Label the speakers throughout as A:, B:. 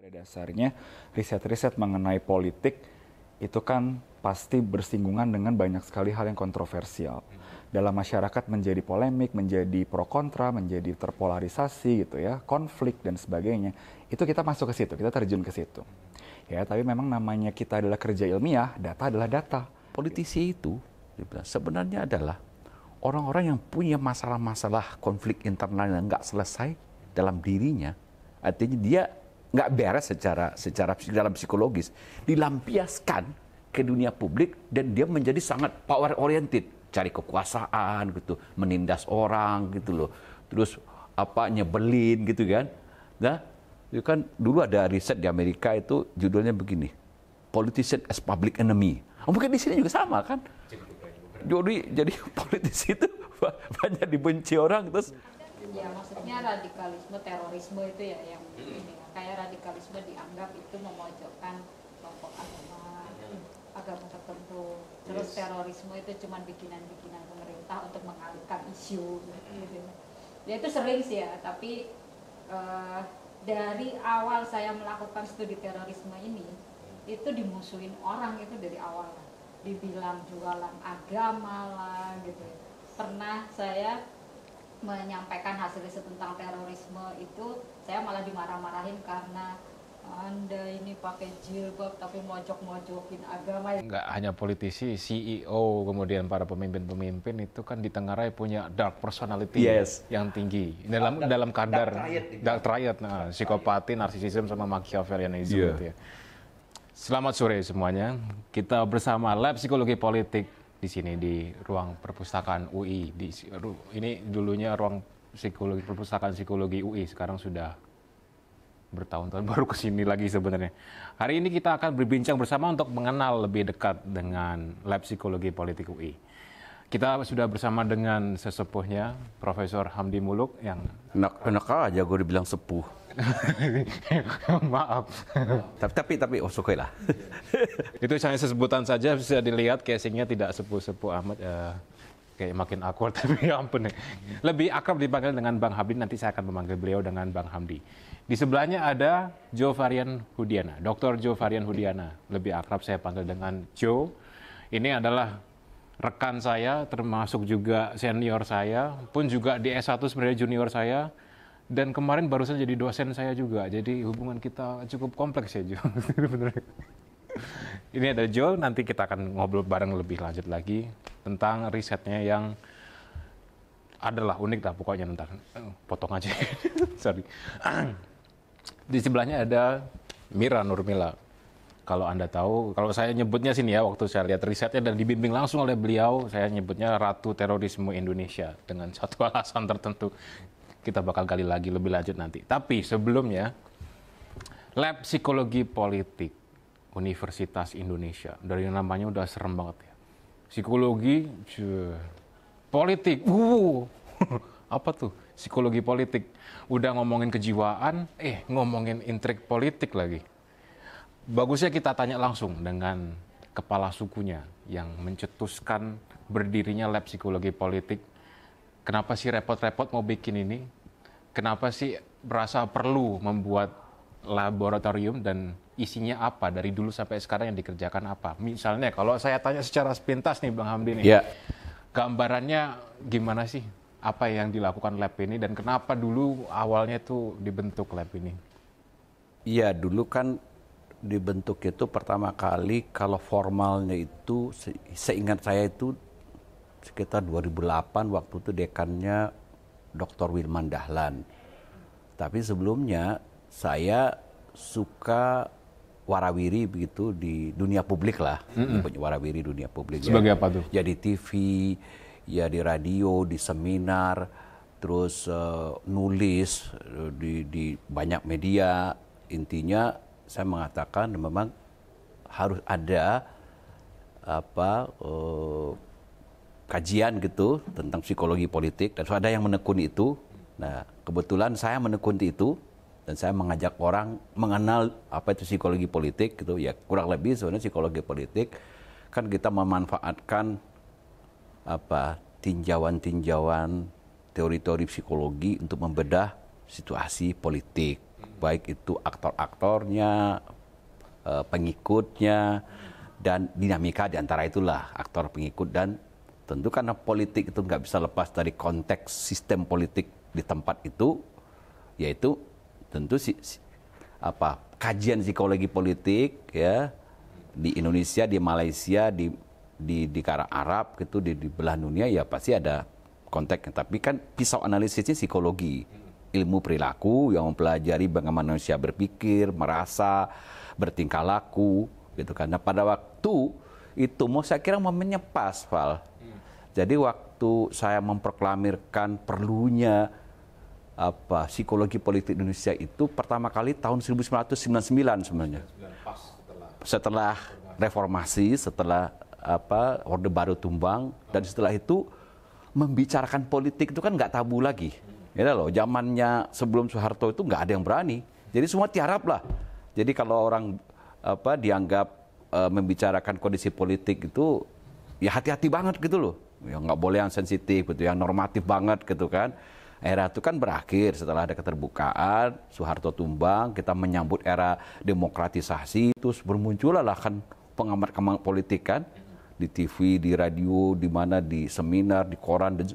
A: Pada dasarnya riset-riset mengenai politik itu kan pasti bersinggungan dengan banyak sekali hal yang kontroversial. Dalam masyarakat menjadi polemik, menjadi pro kontra, menjadi terpolarisasi gitu ya, konflik dan sebagainya. Itu kita masuk ke situ, kita terjun ke situ. Ya, tapi memang namanya kita adalah kerja ilmiah, data adalah data.
B: Politisi itu sebenarnya adalah orang-orang yang punya masalah-masalah konflik internal yang nggak selesai dalam dirinya. Artinya dia nggak beres secara dalam psikologis, dilampiaskan ke dunia publik dan dia menjadi sangat power oriented, cari kekuasaan gitu, menindas orang gitu loh, terus nyebelin gitu kan. Nah, itu kan dulu ada riset di Amerika itu judulnya begini, Politician as Public Enemy. Mungkin di sini juga sama kan. Jadi politisi itu banyak dibenci orang terus.
C: Ya maksudnya radikalisme, terorisme itu ya yang ini, kayak radikalisme dianggap itu memojokkan kelompok agama tertentu. Terus terorisme itu cuma bikinan-bikinan pemerintah untuk mengalihkan isu gitu. Ya itu sering sih ya, tapi dari awal saya melakukan studi terorisme ini itu dimusuhin orang itu dari awal, dibilang jualan agama lah gitu. Pernah saya menyampaikan hasil riset tentang terorisme itu, saya malah dimarah-marahin karena Anda ini pakai jilbab tapi mojok-mojokin agama.
D: Nggak hanya politisi, CEO, kemudian para pemimpin-pemimpin itu kan ditengarai punya dark personality yang tinggi. Dalam kadar dark triad, psikopati, narsisisme, sama Machiavellianism gitu ya. Selamat sore semuanya. Kita bersama Lab Psikologi Politik di sini di ruang perpustakaan UI. Ini dulunya ruang perpustakaan psikologi UI, sekarang sudah bertahun-tahun baru kesini lagi sebenarnya. Hari ini kita akan berbincang bersama untuk mengenal lebih dekat dengan Lab Psikologi Politik UI. Kita sudah bersama dengan sesepuhnya, Profesor Hamdi Muluk yang
B: enak aja gue dibilang sepuh.
D: Maaf.
B: Tapi oke lah.
D: Itu hanya sebutan saja, bisa dilihat casingnya tidak sepuh-sepuh amat. Kayak makin awkward, tapi ya ampun. Lebih akrab dipanggil dengan Bang Hamdi, nanti saya akan memanggil beliau dengan Bang Hamdi. Di sebelahnya ada Joe Varian Hudiana, Dr. Joe Varian Hudiana. Lebih akrab saya panggil dengan Joe. Ini adalah rekan saya, termasuk juga senior saya, pun juga di S1 sebenarnya junior saya. Dan kemarin barusan jadi dosen saya juga, jadi hubungan kita cukup kompleks ya, Joe. Ini ada Joe, nanti kita akan ngobrol bareng lebih lanjut lagi tentang risetnya yang adalah unik lah pokoknya. Ntar potong aja, sorry. Di sebelahnya ada Mira Nurmila. Kalau Anda tahu, kalau saya nyebutnya sini ya, waktu saya lihat risetnya dan dibimbing langsung oleh beliau, saya nyebutnya Ratu Terorisme Indonesia dengan satu alasan tertentu. Kita bakal gali lagi lebih lanjut nanti. Tapi sebelumnya, Lab Psikologi Politik Universitas Indonesia. Dari namanya udah serem banget ya. Psikologi, politik. Apa tuh? Psikologi politik. Udah ngomongin kejiwaan, ngomongin intrik politik lagi. Bagusnya kita tanya langsung dengan kepala sukunya yang mencetuskan berdirinya Lab Psikologi Politik. Kenapa sih repot-repot mau bikin ini? Kenapa sih merasa perlu membuat laboratorium dan isinya apa? Dari dulu sampai sekarang yang dikerjakan apa? Misalnya kalau saya tanya secara sepintas nih Bang Hamdi nih, gambarannya gimana sih? Apa yang dilakukan lab ini dan kenapa dulu awalnya tuh dibentuk lab ini?
B: Iya, dulu kan dibentuk itu pertama kali kalau formalnya itu seingat saya itu sekitar 2008, waktu itu dekannya Dr. Wilman Dahlan. Tapi sebelumnya saya suka warawiri begitu di dunia publik lah. Warawiri dunia publik.
D: Sebagai apa tuh?
B: Ya di TV, ya di radio, di seminar, terus nulis di banyak media. Intinya saya mengatakan memang harus ada kajian gitu tentang psikologi politik dan ada yang menekuni itu. Nah, kebetulan saya menekuni itu dan saya mengajak orang mengenal apa itu psikologi politik gitu ya. Kurang lebih sebenarnya psikologi politik kan kita memanfaatkan tinjauan-tinjauan teori-teori psikologi untuk membedah situasi politik. baik itu aktor-aktornya, pengikutnya, dan dinamika di antara itulah aktor, pengikut, dan tentu karena politik itu nggak bisa lepas dari konteks sistem politik di tempat itu, yaitu tentu kajian psikologi politik ya di Indonesia, di Malaysia, di Arab Arab gitu, di belahan dunia ya pasti ada konteksnya. Tapi kan pisau analisisnya psikologi, ilmu perilaku yang mempelajari bagaimana manusia berpikir, merasa, bertingkah laku gitu kan. Nah, pada waktu itu saya kira momennya pas, Val. Jadi waktu saya memproklamirkan perlunya psikologi politik Indonesia itu pertama kali tahun 1999 sebenarnya. Setelah reformasi, setelah Orde Baru tumbang, dan setelah itu membicarakan politik itu kan nggak tabu lagi. Ya loh, zamannya sebelum Soeharto itu nggak ada yang berani. Jadi semua tiarap lah. Jadi kalau orang dianggap membicarakan kondisi politik itu ya hati-hati banget gitu loh. Ya nggak boleh yang sensitif gitu, yang normatif banget gitu kan. Era itu kan berakhir setelah ada keterbukaan, Soeharto tumbang, kita menyambut era demokratisasi, terus bermunculah kan pengamat-pengamat politik kan di TV, di radio, di mana, di seminar, di koran, dan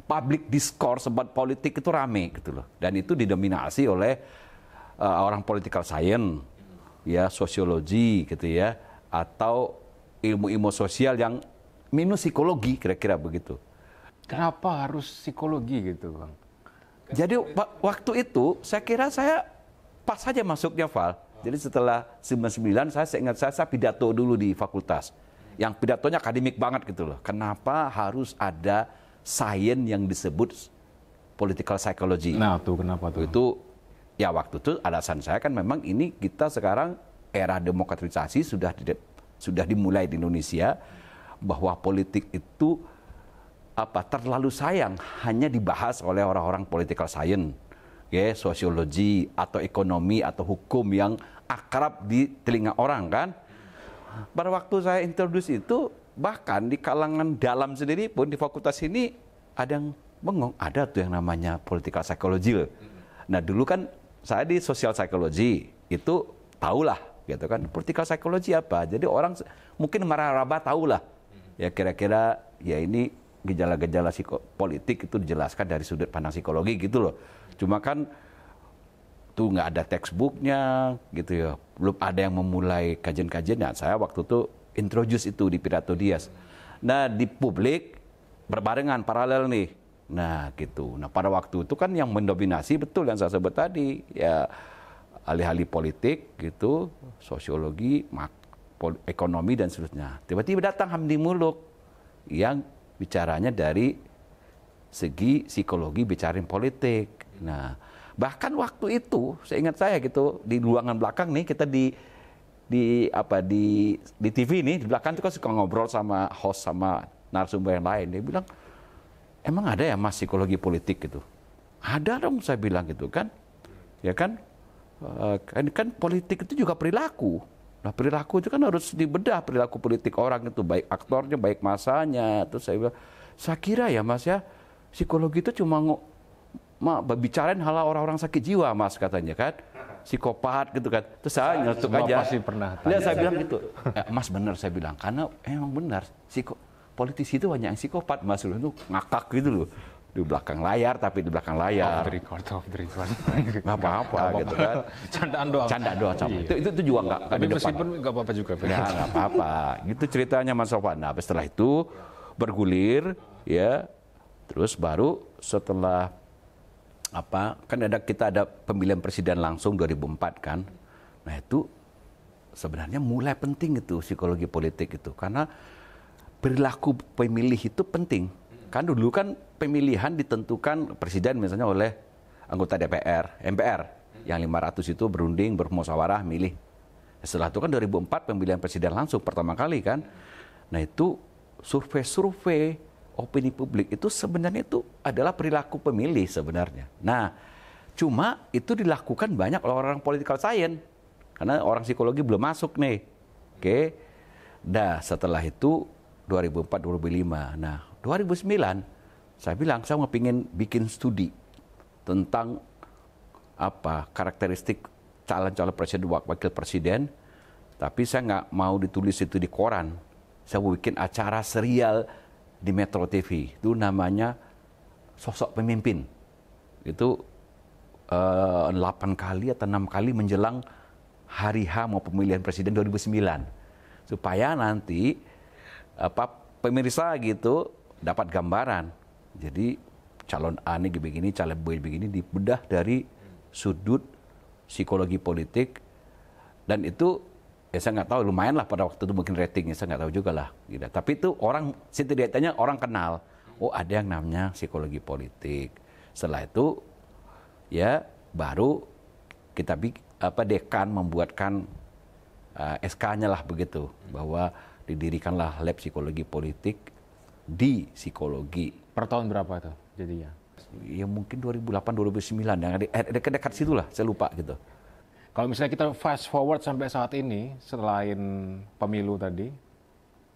B: public discourse about politik itu rame gitu loh. Dan itu didominasi oleh orang political science, ya sosiologi gitu ya, atau ilmu-ilmu sosial yang minus psikologi, kira-kira begitu.
D: Kenapa harus psikologi gitu, Bang?
B: Jadi waktu itu saya kira saya pas saja masuknya, Val. Jadi setelah 99 saya ingat saya pidato dulu di fakultas. Yang pidatonya akademik banget gitu loh. Kenapa harus ada sains yang disebut political psychology?
D: Nah, tuh kenapa tuh?
B: Itu ya waktu itu alasan saya kan memang ini kita sekarang era demokratisasi sudah dimulai di Indonesia, bahwa politik itu terlalu sayang hanya dibahas oleh orang-orang political science, ya, sosiologi atau ekonomi atau hukum yang akrab di telinga orang kan. Pada waktu saya introduce itu, bahkan di kalangan dalam sendiri pun di fakultas ini ada yang bengong, ada tuh yang namanya political psychology. Nah dulu kan saya di social psychology itu tahulah gitu kan, political psychology apa. Jadi orang mungkin meraba-raba tahulah ya kira-kira ya ini gejala-gejala politik itu dijelaskan dari sudut pandang psikologi gitu loh. Cuma kan tuh nggak ada textbooknya gitu ya, belum ada yang memulai kajian-kajian. Nah, saya waktu itu introduce itu di pidato Dias. Nah di publik berbarengan paralel nih. Nah gitu. Nah pada waktu itu kan yang mendominasi betul yang saya sebut tadi ya, ahli-ahli politik gitu, sosiologi, ekonomi dan seterusnya. Tiba-tiba datang Hamdi Muluk yang bicaranya dari segi psikologi, bicarain politik. Nah, bahkan waktu itu, seingat saya gitu, di ruangan belakang nih kita di TV nih, di belakang itu kan suka ngobrol sama host sama narasumber yang lain. Dia bilang, emang ada ya Mas psikologi politik gitu? Ada dong, saya bilang gitu kan. Ya kan, kan politik itu juga perilaku. Nah perilaku itu kan harus dibedah, perilaku politik orang itu, baik aktornya, baik masanya. Terus saya bilang, saya kira ya Mas ya, psikologi itu cuma bicarain hal orang-orang sakit jiwa Mas katanya kan, psikopat gitu kan. Terus saya nyetuk aja.
D: Pasti pernah
B: Lihat saya bilang gitu, Mas benar saya bilang, karena emang benar, politisi itu banyak yang psikopat Mas, itu ngakak gitu loh. Di belakang layar, tapi di belakang layar.
D: Off the record.
B: Nggak apa-apa gitu kan.
D: Candaan doang.
B: Canda doang sama.
D: Iya.
B: Itu juga nggak
D: Tapi
B: di depan.
D: meskipun nggak apa-apa juga.
B: Ya nggak apa-apa. Gitu ceritanya Mas Sofwan. Nah setelah itu bergulir ya, terus baru setelah kan kita ada pemilihan presiden langsung 2004 kan. Nah itu sebenarnya mulai penting itu psikologi politik itu, karena perilaku pemilih itu penting. Kan dulu kan pemilihan ditentukan presiden misalnya oleh anggota DPR, MPR, yang 500 itu berunding, bermusyawarah, milih. Setelah itu kan 2004 pemilihan presiden langsung pertama kali kan. Nah itu survei opini publik itu sebenarnya itu adalah perilaku pemilih sebenarnya. Nah cuma itu dilakukan banyak oleh orang political science, karena orang psikologi belum masuk nih. Oke. Nah setelah itu 2004-2005. Nah 2009 saya bilang saya mau bikin studi tentang karakteristik calon-calon presiden, wakil presiden, tapi saya nggak mau ditulis itu di koran. Saya bikin acara serial di Metro TV, itu namanya Sosok Pemimpin. Itu 8 kali atau 6 kali menjelang hari H mau pemilihan presiden 2009, supaya nanti pemirsa gitu dapat gambaran. Jadi calon A ini begini, calon B begini, dibedah dari sudut psikologi politik, dan itu saya nggak tahu, lumayan lah pada waktu itu mungkin ratingnya, saya nggak tahu juga lah. Gitu. Tapi itu orang, setidaknya orang kenal, oh ada yang namanya psikologi politik. Setelah itu ya baru kita dekan membuatkan SK-nya lah begitu, bahwa didirikanlah lab psikologi politik di psikologi.
D: Per tahun berapa itu jadinya?
B: Ya mungkin 2008-2009, yang dekat-dekat situlah, saya lupa gitu.
D: Kalau misalnya kita fast forward sampai saat ini, selain pemilu tadi,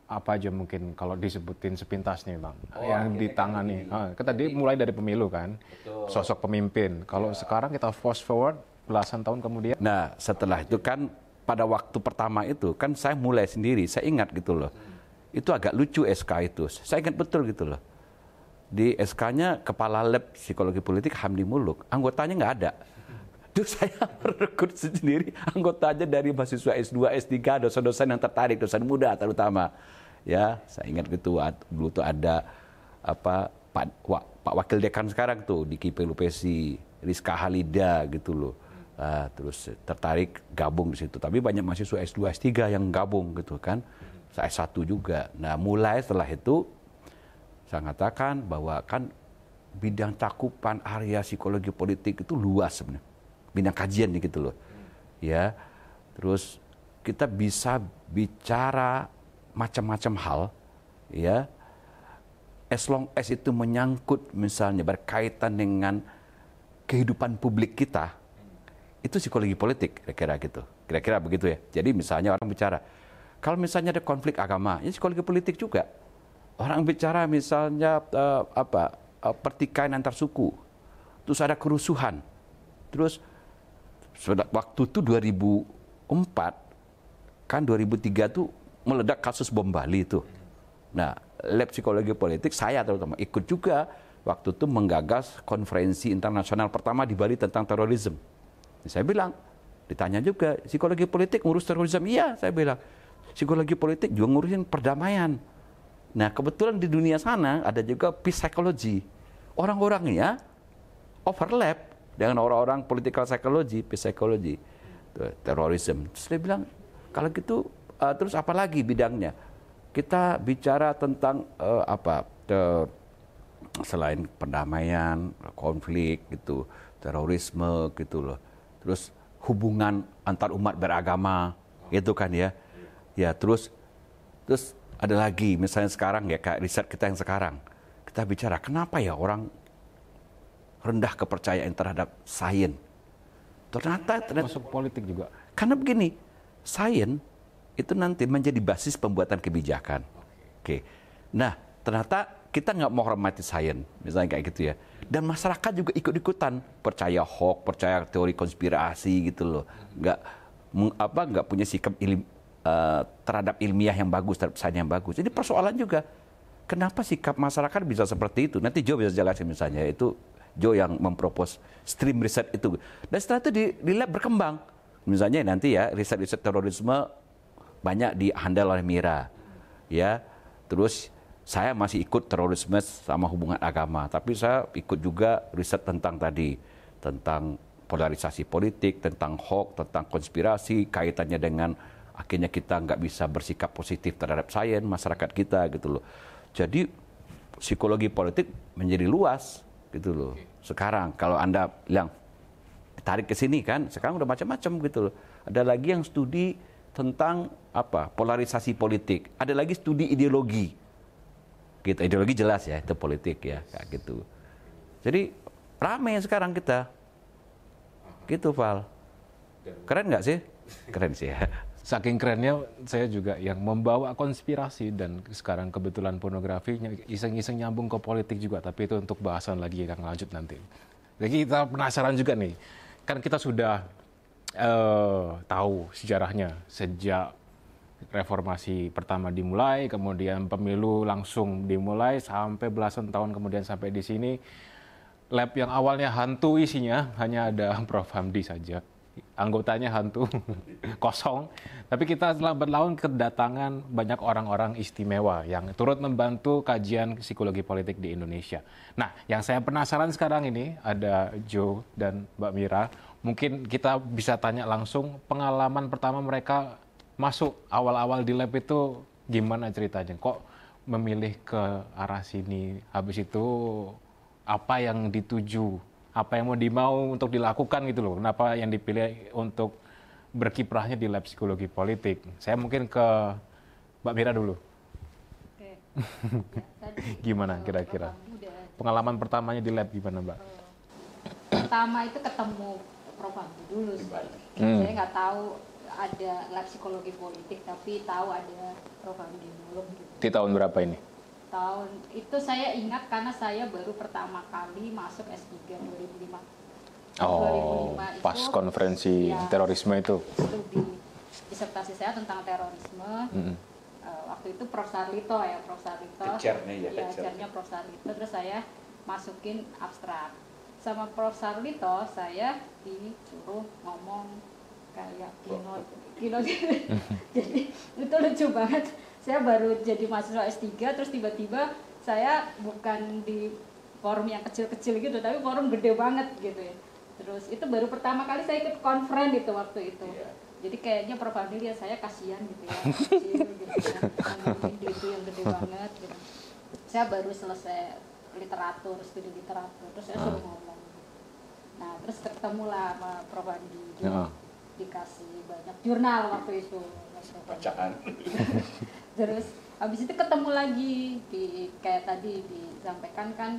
D: apa aja mungkin kalau disebutin sepintas nih Bang, yang ditangani? Kita tadi mulai dari pemilu kan, sosok pemimpin. Kalau sekarang kita fast forward belasan tahun kemudian.
B: Nah setelah itu kan, pada waktu pertama itu kan saya mulai sendiri, saya ingat gitu loh. Itu agak lucu SK itu, saya ingat betul gitu loh. Di SK-nya Kepala Lab Psikologi Politik Hamdi Muluk, anggotanya nggak ada. Terus saya merekrut sendiri anggotanya dari mahasiswa S2, S3, dosen-dosen yang tertarik, dosen muda terutama. Ya, saya ingat gitu, dulu tuh ada Pak Wakil Dekan sekarang tuh di KIPLUPESI, Rizka Halida gitu loh. Terus tertarik gabung di situ. Tapi banyak mahasiswa S2, S3 yang gabung gitu kan. Saya S1 juga. Nah, mulai setelah itu saya katakan bahwa kan bidang cakupan area psikologi politik itu luas sebenarnya. Bidang kajian gitu loh. Ya. Terus kita bisa bicara macam-macam hal, ya. As long as itu menyangkut misalnya berkaitan dengan kehidupan publik kita, itu psikologi politik, kira-kira gitu. Kira-kira begitu ya. Jadi misalnya orang bicara, kalau misalnya ada konflik agama, ya psikologi politik juga. Orang bicara misalnya pertikaian antar suku, terus ada kerusuhan, terus waktu itu 2004, kan 2003 tuh meledak kasus bom Bali itu. Nah, lab psikologi politik saya terutama ikut juga waktu itu menggagas konferensi internasional pertama di Bali tentang terorisme. Saya bilang, ditanya juga, psikologi politik ngurus terorisme? Iya, saya bilang. Psikologi politik juga ngurusin perdamaian. Nah, kebetulan di dunia sana ada juga peace psychology. Orang-orangnya overlap dengan orang-orang political psychology, peace psychology, terorisme. Terus saya bilang, kalau gitu, terus apa lagi bidangnya? Kita bicara tentang selain perdamaian, konflik gitu, terorisme gitu loh. Terus hubungan antar umat beragama, gitu kan ya. Ya, terus ada lagi misalnya sekarang ya, kayak riset kita yang sekarang. Kita bicara kenapa ya orang rendah kepercayaan terhadap sains. Ternyata
D: masuk politik juga.
B: Karena begini, sains itu nanti menjadi basis pembuatan kebijakan. Oke. Nah, ternyata kita nggak mau hormati sains, misalnya kayak gitu ya. Dan masyarakat juga ikut-ikutan percaya hoax, percaya teori konspirasi gitu loh. Nggak punya sikap terhadap ilmiah yang bagus, terhadap sains yang bagus. Jadi persoalan juga, kenapa sikap masyarakat bisa seperti itu? Nanti Joe bisa jelasin misalnya, itu Joe yang mempropos stream riset itu. Dan setelah itu di lab berkembang. Misalnya nanti ya, riset-riset terorisme banyak dihandle oleh Mira. Ya, terus saya masih ikut terorisme sama hubungan agama, tapi saya ikut juga riset tentang tentang polarisasi politik, tentang hoax, tentang konspirasi, kaitannya dengan akhirnya kita nggak bisa bersikap positif terhadap sains masyarakat kita gitu loh. Jadi psikologi politik menjadi luas gitu loh. Sekarang kalau Anda bilang tarik ke sini kan, sekarang udah macam-macam gitu loh. Ada lagi yang studi tentang polarisasi politik, ada lagi studi ideologi. Gitu, ideologi jelas ya, itu politik ya, kayak gitu. Jadi ramai sekarang kita. Gitu, Val. Keren nggak sih? Keren sih ya.
D: Saking kerennya, saya juga yang membawa konspirasi, dan sekarang kebetulan pornografi iseng-iseng nyambung ke politik juga, tapi itu untuk bahasan lagi yang lanjut nanti. Jadi kita penasaran juga nih, kan kita sudah tahu sejarahnya sejak reformasi pertama dimulai, kemudian pemilu langsung dimulai sampai belasan tahun kemudian sampai di sini. Lab yang awalnya hantu isinya hanya ada Prof. Hamdi saja. Anggotanya hantu, kosong. Tapi kita setelah bertahun kedatangan banyak orang-orang istimewa yang turut membantu kajian psikologi politik di Indonesia. Nah, yang saya penasaran sekarang ini ada Joe dan Mbak Mira. Mungkin kita bisa tanya langsung pengalaman pertama mereka masuk awal-awal di lab itu gimana ceritanya? Kok memilih ke arah sini? Habis itu apa yang dituju? Apa yang mau dimau untuk dilakukan gitu loh? Kenapa yang dipilih untuk berkiprahnya di lab psikologi politik? Saya mungkin ke Mbak Mira dulu.
C: Oke. Ya, tadi,
D: Gimana kira-kira? Pengalaman pertamanya di lab gimana, Mbak?
C: Pertama itu ketemu Prof. Hamdi dulu sih. Saya nggak tahu ada lab psikologi politik, tapi tahu ada Prof. Hamdi dulu. Gitu.
D: Di tahun berapa ini?
C: Tahun itu saya ingat karena saya baru pertama kali masuk S3 2005.
D: Oh,
C: 2005
D: pas
C: itu,
D: konferensi
C: ya,
D: terorisme itu.
C: Studi disertasi saya tentang terorisme. Waktu itu Prof. Sarlito ya, Prof. Sarlito. Chairnya Prof. Sarlito. Terus saya masukin abstrak. Sama Prof. Sarlito saya disuruh ngomong kayak keynote. Jadi itu lucu banget. Saya baru jadi mahasiswa S3, terus tiba-tiba saya bukan di forum yang kecil-kecil gitu, tapi forum gede banget gitu ya. Terus itu baru pertama kali saya ikut konferen itu waktu itu. Jadi kayaknya Prof. Hamdi lihat saya kasihan gitu ya, kecil gitu ya, ngomongin itu yang gede banget gitu. Saya baru selesai studi literatur, terus saya suruh ngomong. Nah, terus ketemulah sama Prof. Hamdi, dikasih banyak jurnal waktu itu.
B: Bacaan.
C: Terus habis itu ketemu lagi di kayak tadi disampaikan kan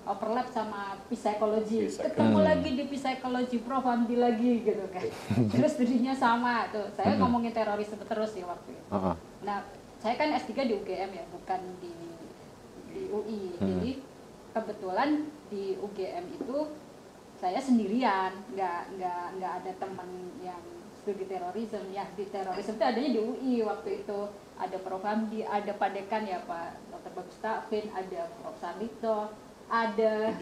C: overlap sama psikologi. Ketemu lagi di psikologi Prof. Hamdi lagi gitu kan. Terus studinya sama tuh. Saya ngomongin terorisme terus ya waktu itu. Nah, saya kan S3 di UGM ya, bukan di UI. Jadi kebetulan di UGM itu saya sendirian, nggak ada teman yang studi terorisme. Ya di terorisme itu adanya di UI waktu itu. Ada Prof. Hamdi, ada Pak Dekan ya Pak Dr. Bagus Takvin, ada Prof. Sarlito, ada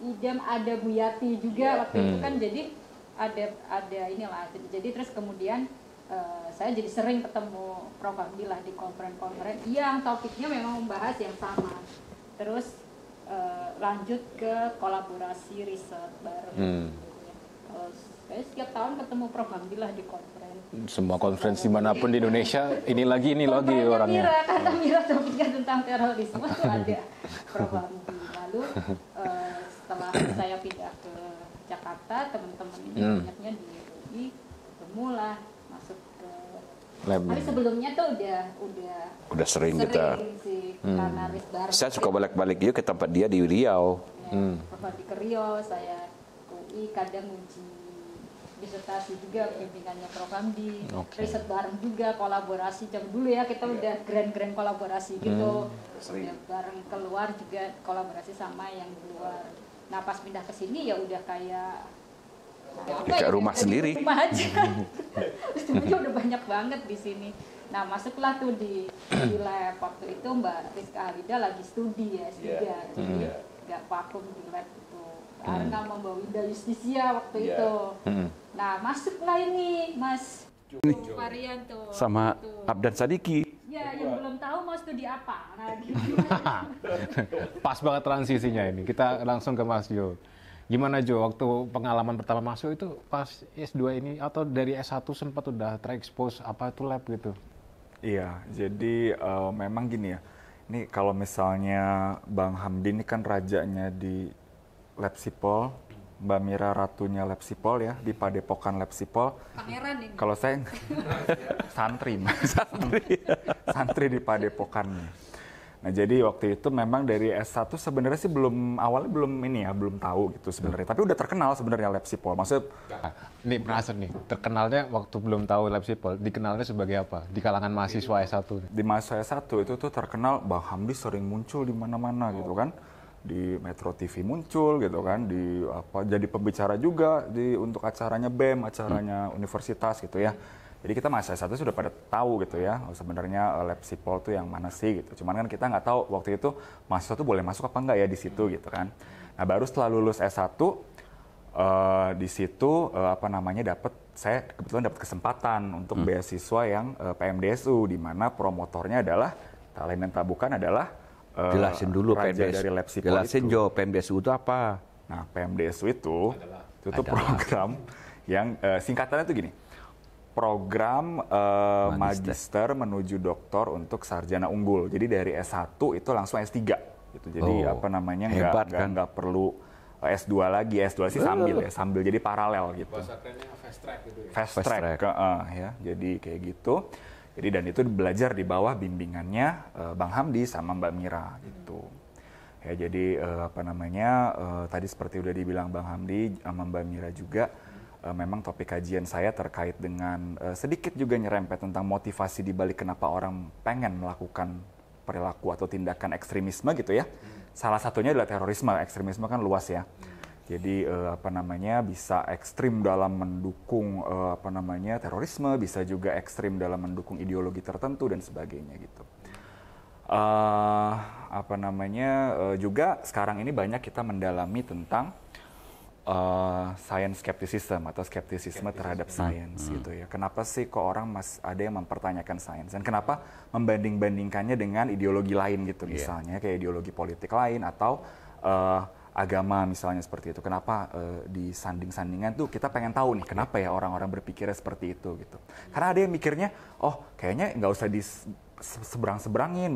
C: Idam, ada Bu Yati juga waktu itu kan. Jadi ada inilah. Jadi terus kemudian saya jadi sering ketemu Prof. Hamdi lah di konferen-konferen yang topiknya memang membahas yang sama. Terus lanjut ke kolaborasi riset bareng. Saya setiap tahun ketemu Prof. Hamdi lah di konferen.
D: Semua konferensi manapun di Indonesia, ini lagi orangnya.
C: Karena Mira topiknya tentang terorisme tuh ada Prof. Hamdi. Lalu setelah saya pindah ke Jakarta, teman-teman ini banyaknya di UI, ketemulah masuk ke
D: lab.
C: Tapi sebelumnya tuh udah
B: sering kita.
C: Sih, karena riset bareng.
B: Saya suka balik-balik juga ke tempat dia di Riau.
C: Prof. Hamdi ke Riau, saya ke UI kadang uji disertasi juga bimbingannya Prof. Hamdi, riset bareng juga, kolaborasi jam dulu ya kita udah grand kolaborasi gitu, udah bareng keluar juga kolaborasi sama yang di luar. Nah pas pindah ke sini ya udah kayak
B: rumah sendiri.
C: Rumah aja, studinya udah banyak banget di sini. Nah masuklah tuh di lab waktu itu Mbak Rizka Halida lagi studi ya S3, jadi nggak vakum di lab itu. Bareng sama Mbak Winda Justisia waktu itu. Nah masuklah ini Mas Varianto
B: Sama
C: gitu.
B: Abdan Sadiki.
C: Ya yang belum tahu mau studi apa. Nah, gitu.
D: Pas banget transisinya ini. Kita langsung ke Mas Jo. Gimana Jo, waktu pengalaman pertama masuk itu pas S2 ini atau dari S1 sempat udah terekspos apa itu lab gitu?
A: Iya, jadi memang gini ya. Ini kalau misalnya Bang Hamdi ini kan rajanya di Lab Sipol, Mbak Mira ratunya Lab Sipol ya, di Padepokan Lab Sipol.
C: Pangeran ini.
A: Kalau saya santri, santri di Padepokannya. Nah jadi waktu itu memang dari S1 sebenarnya sih awalnya belum tahu gitu sebenarnya. Tapi udah terkenal sebenarnya Lab Sipol. Maksudnya
D: ini penasaran nih, terkenalnya waktu belum tahu Lab Sipol, dikenalnya sebagai apa? Di kalangan mahasiswa S1?
A: Di mahasiswa S1 itu tuh terkenal Bang Hamdi sering muncul di mana-mana gitu kan. di Metro TV muncul gitu kan, di apa jadi pembicara juga untuk acaranya BEM, acaranya universitas gitu ya. Jadi kita mahasiswa satu sudah pada tahu gitu ya, sebenarnya lab Sipol tuh yang mana sih gitu. Cuman kan kita nggak tahu waktu itu mahasiswa tuh boleh masuk apa enggak ya di situ gitu kan. Nah baru setelah lulus S1 di situ saya kebetulan dapat kesempatan untuk beasiswa yang PMDSU, di mana promotornya adalah tak lain dan tak bukan adalah
B: jelasin dulu
A: Raja
B: PMDSU.
A: dari Lab Sipol
B: Jelasin
A: itu.
B: Jo, PMDSU itu apa?
A: Nah PMDSU itu program yang singkatannya tuh gini. Program magister menuju doktor untuk sarjana unggul. Jadi dari S1 itu langsung S3 gitu. Jadi nggak perlu S2 lagi. S2 sih sambil jadi paralel gitu.
D: Bahasa kerennya fast track gitu ya.
A: Fast track. Ya. Jadi kayak gitu. Jadi dan itu belajar di bawah bimbingannya Bang Hamdi sama Mbak Mira gitu. Ya jadi tadi seperti udah dibilang Bang Hamdi sama Mbak Mira juga, memang topik kajian saya terkait dengan sedikit juga nyerempet tentang motivasi dibalik kenapa orang pengen melakukan perilaku atau tindakan ekstremisme gitu ya. Salah satunya adalah terorisme. Ekstremisme kan luas ya. Jadi bisa ekstrim dalam mendukung terorisme, bisa juga ekstrim dalam mendukung ideologi tertentu dan sebagainya gitu. Juga sekarang ini banyak kita mendalami tentang science skepticism atau skeptisisme terhadap sains gitu ya. Kenapa sih kok orang ada yang mempertanyakan sains, dan kenapa membanding-bandingkannya dengan ideologi lain gitu, misalnya kayak ideologi politik lain atau agama misalnya seperti itu. Kenapa disanding-sandingan tuh kita pengen tahu nih kenapa ya orang-orang berpikirnya seperti itu gitu. Karena ada yang mikirnya kayaknya nggak usah seberang-seberangin,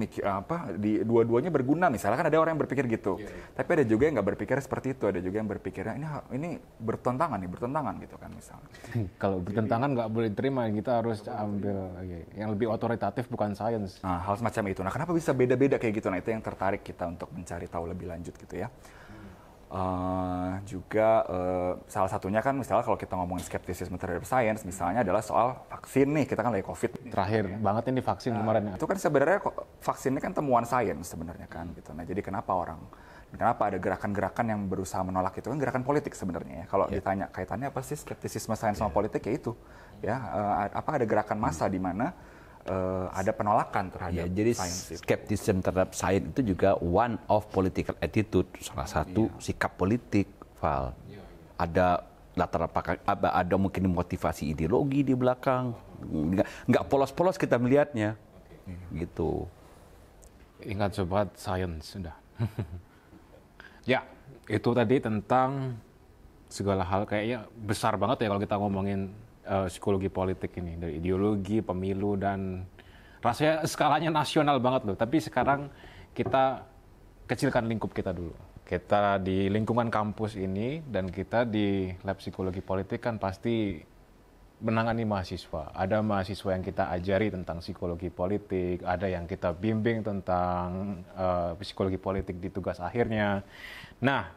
A: di dua-duanya berguna misalnya, kan ada orang yang berpikir gitu. Tapi ada juga yang nggak berpikir seperti itu, ada juga yang berpikirnya ini bertentangan gitu kan misalnya.
D: Kalau bertentangan nggak boleh diterima, kita harus ambil yang lebih otoritatif, bukan sains.
A: Nah, hal semacam itu. Nah, kenapa bisa beda-beda kayak gitu? Nah, itu yang tertarik kita untuk mencari tahu lebih lanjut gitu ya. Salah satunya kan misalnya kalau kita ngomongin skeptisisme terhadap sains, misalnya adalah soal vaksin nih, kita kan lagi COVID.
D: Terakhir banget ini vaksin kemarin.
A: Itu kan sebenarnya vaksin ini kan temuan sains sebenarnya kan gitu. Nah jadi kenapa ada gerakan-gerakan yang berusaha menolak itu, kan gerakan politik sebenarnya ya. Kalau ditanya kaitannya apa sih skeptisisme sains sama politik, ya itu ya, ada gerakan massa di mana ada penolakan terhadap
B: jadi
A: sains.
B: skeptisisme terhadap sains itu juga one of political attitude, salah satu sikap politik, Val. Ada latar belakang, ada mungkin motivasi ideologi di belakang, nggak polos-polos kita melihatnya, gitu.
D: Ingat sobat sains sudah. Ya, itu tadi tentang segala hal kayaknya besar banget ya kalau kita ngomongin psikologi politik ini, dari ideologi, pemilu, dan rasanya skalanya nasional banget loh. Tapi sekarang kita kecilkan lingkup kita dulu. Kita di lingkungan kampus ini dan kita di lab psikologi politik kan pasti menangani mahasiswa. Ada mahasiswa yang kita ajari tentang psikologi politik, ada yang kita bimbing tentang psikologi politik di tugas akhirnya. Nah,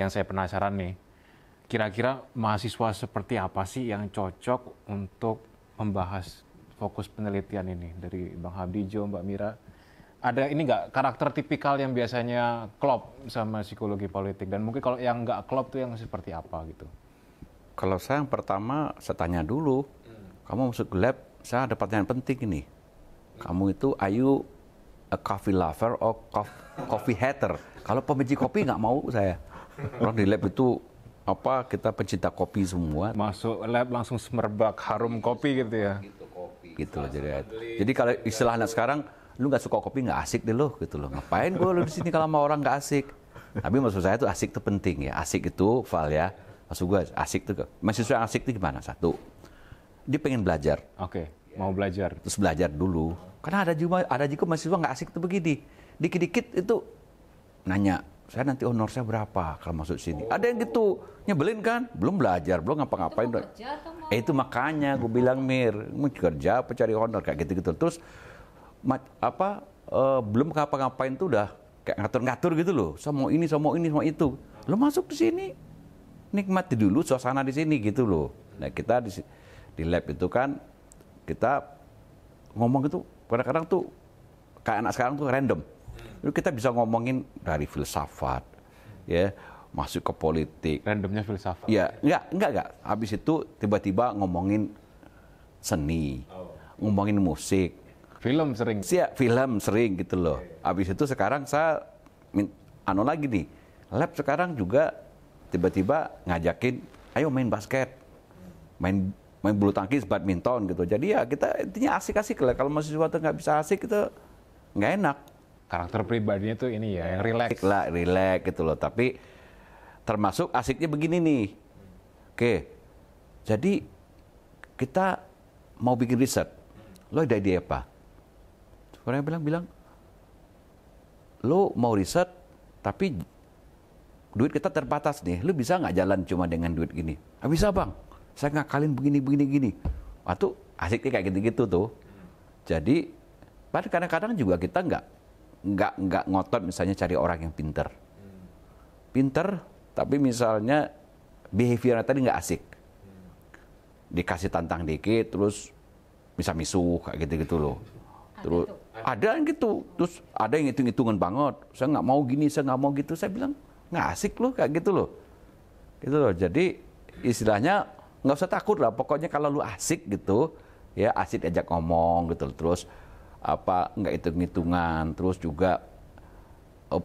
D: yang saya penasaran nih, kira-kira mahasiswa seperti apa sih yang cocok untuk membahas fokus penelitian ini? Dari Bang Habdijo, Mbak Mira, ada ini nggak karakter tipikal yang biasanya klop sama psikologi politik? Dan mungkin kalau yang nggak klop tuh yang seperti apa gitu?
B: Kalau saya yang pertama, saya tanya dulu, kamu masuk lab, saya ada pertanyaan penting ini. Kamu itu, are you a coffee lover or coffee hater? Kalau pembenci kopi nggak mau saya. Orang di lab itu kita pencinta kopi semua.
D: Masuk lab langsung semerbak harum kopi gitu ya.
B: Gitu loh. Jadi kalau istilah anak sekarang, lu nggak suka kopi nggak asik deh lo, gitu loh. Ngapain gue lu di sini kalau sama orang nggak asik? Tapi maksud saya tuh asik itu penting ya. Asik itu, Val ya. Maksud gue asik tuh. Mahasiswa yang asik itu gimana? Satu, dia pengen belajar.
D: Oke, mau belajar.
B: Terus belajar dulu. Karena ada juga mahasiswa nggak asik tuh begini. Dikit-dikit itu nanya, saya nanti honor saya berapa kalau masuk sini. Ada yang gitu, nyebelin kan? Belum belajar, belum ngapa-ngapain. Itu makanya gue bilang, Mir, mau kerja apa cari honor kayak gitu-gitu. Terus belum ngapa-ngapain tuh udah kayak ngatur-ngatur gitu loh. Saya mau ini, saya mau itu. Lo masuk di sini, nikmati dulu suasana di sini gitu loh. Nah kita di lab itu kan kita ngomong gitu kadang-kadang tuh kayak anak sekarang tuh random. Lalu kita bisa ngomongin dari filsafat, ya, masuk ke politik.
D: Randomnya filsafat.
B: Ya, enggak. Habis itu tiba-tiba ngomongin seni, ngomongin musik.
D: Film sering.
B: Film sering gitu loh. Habis itu sekarang saya lagi nih, lab sekarang juga tiba-tiba ngajakin, ayo main basket, main bulu tangkis, badminton gitu. Jadi ya kita intinya asik-asik lah. Kalau mahasiswa tuh nggak bisa asik itu nggak enak.
D: Karakter pribadinya tuh ini ya, yang relax.
B: Relax gitu loh. Tapi termasuk asiknya begini nih. Oke, jadi kita mau bikin riset. Lo ada ide apa? Orang bilang, lo mau riset, tapi duit kita terbatas nih. Lo bisa nggak jalan cuma dengan duit gini? Ah, bisa bang. Saya ngakalin begini. Waktu asiknya kayak gitu-gitu tuh. Jadi, pada kadang-kadang juga kita nggak ngotot misalnya cari orang yang pinter, tapi misalnya behavior tadi nggak asik, dikasih tantang dikit, terus bisa misuh kayak gitu-gitu loh. Terus ada yang gitu, terus ada yang hitung-hitungan banget. Saya nggak mau gini, saya nggak mau gitu. Saya bilang nggak asik loh kayak gitu loh. Jadi istilahnya nggak usah takut lah. Pokoknya kalau lu asik gitu, ya asik ajak ngomong gitu. Terus apa nggak hitung-hitungan, terus juga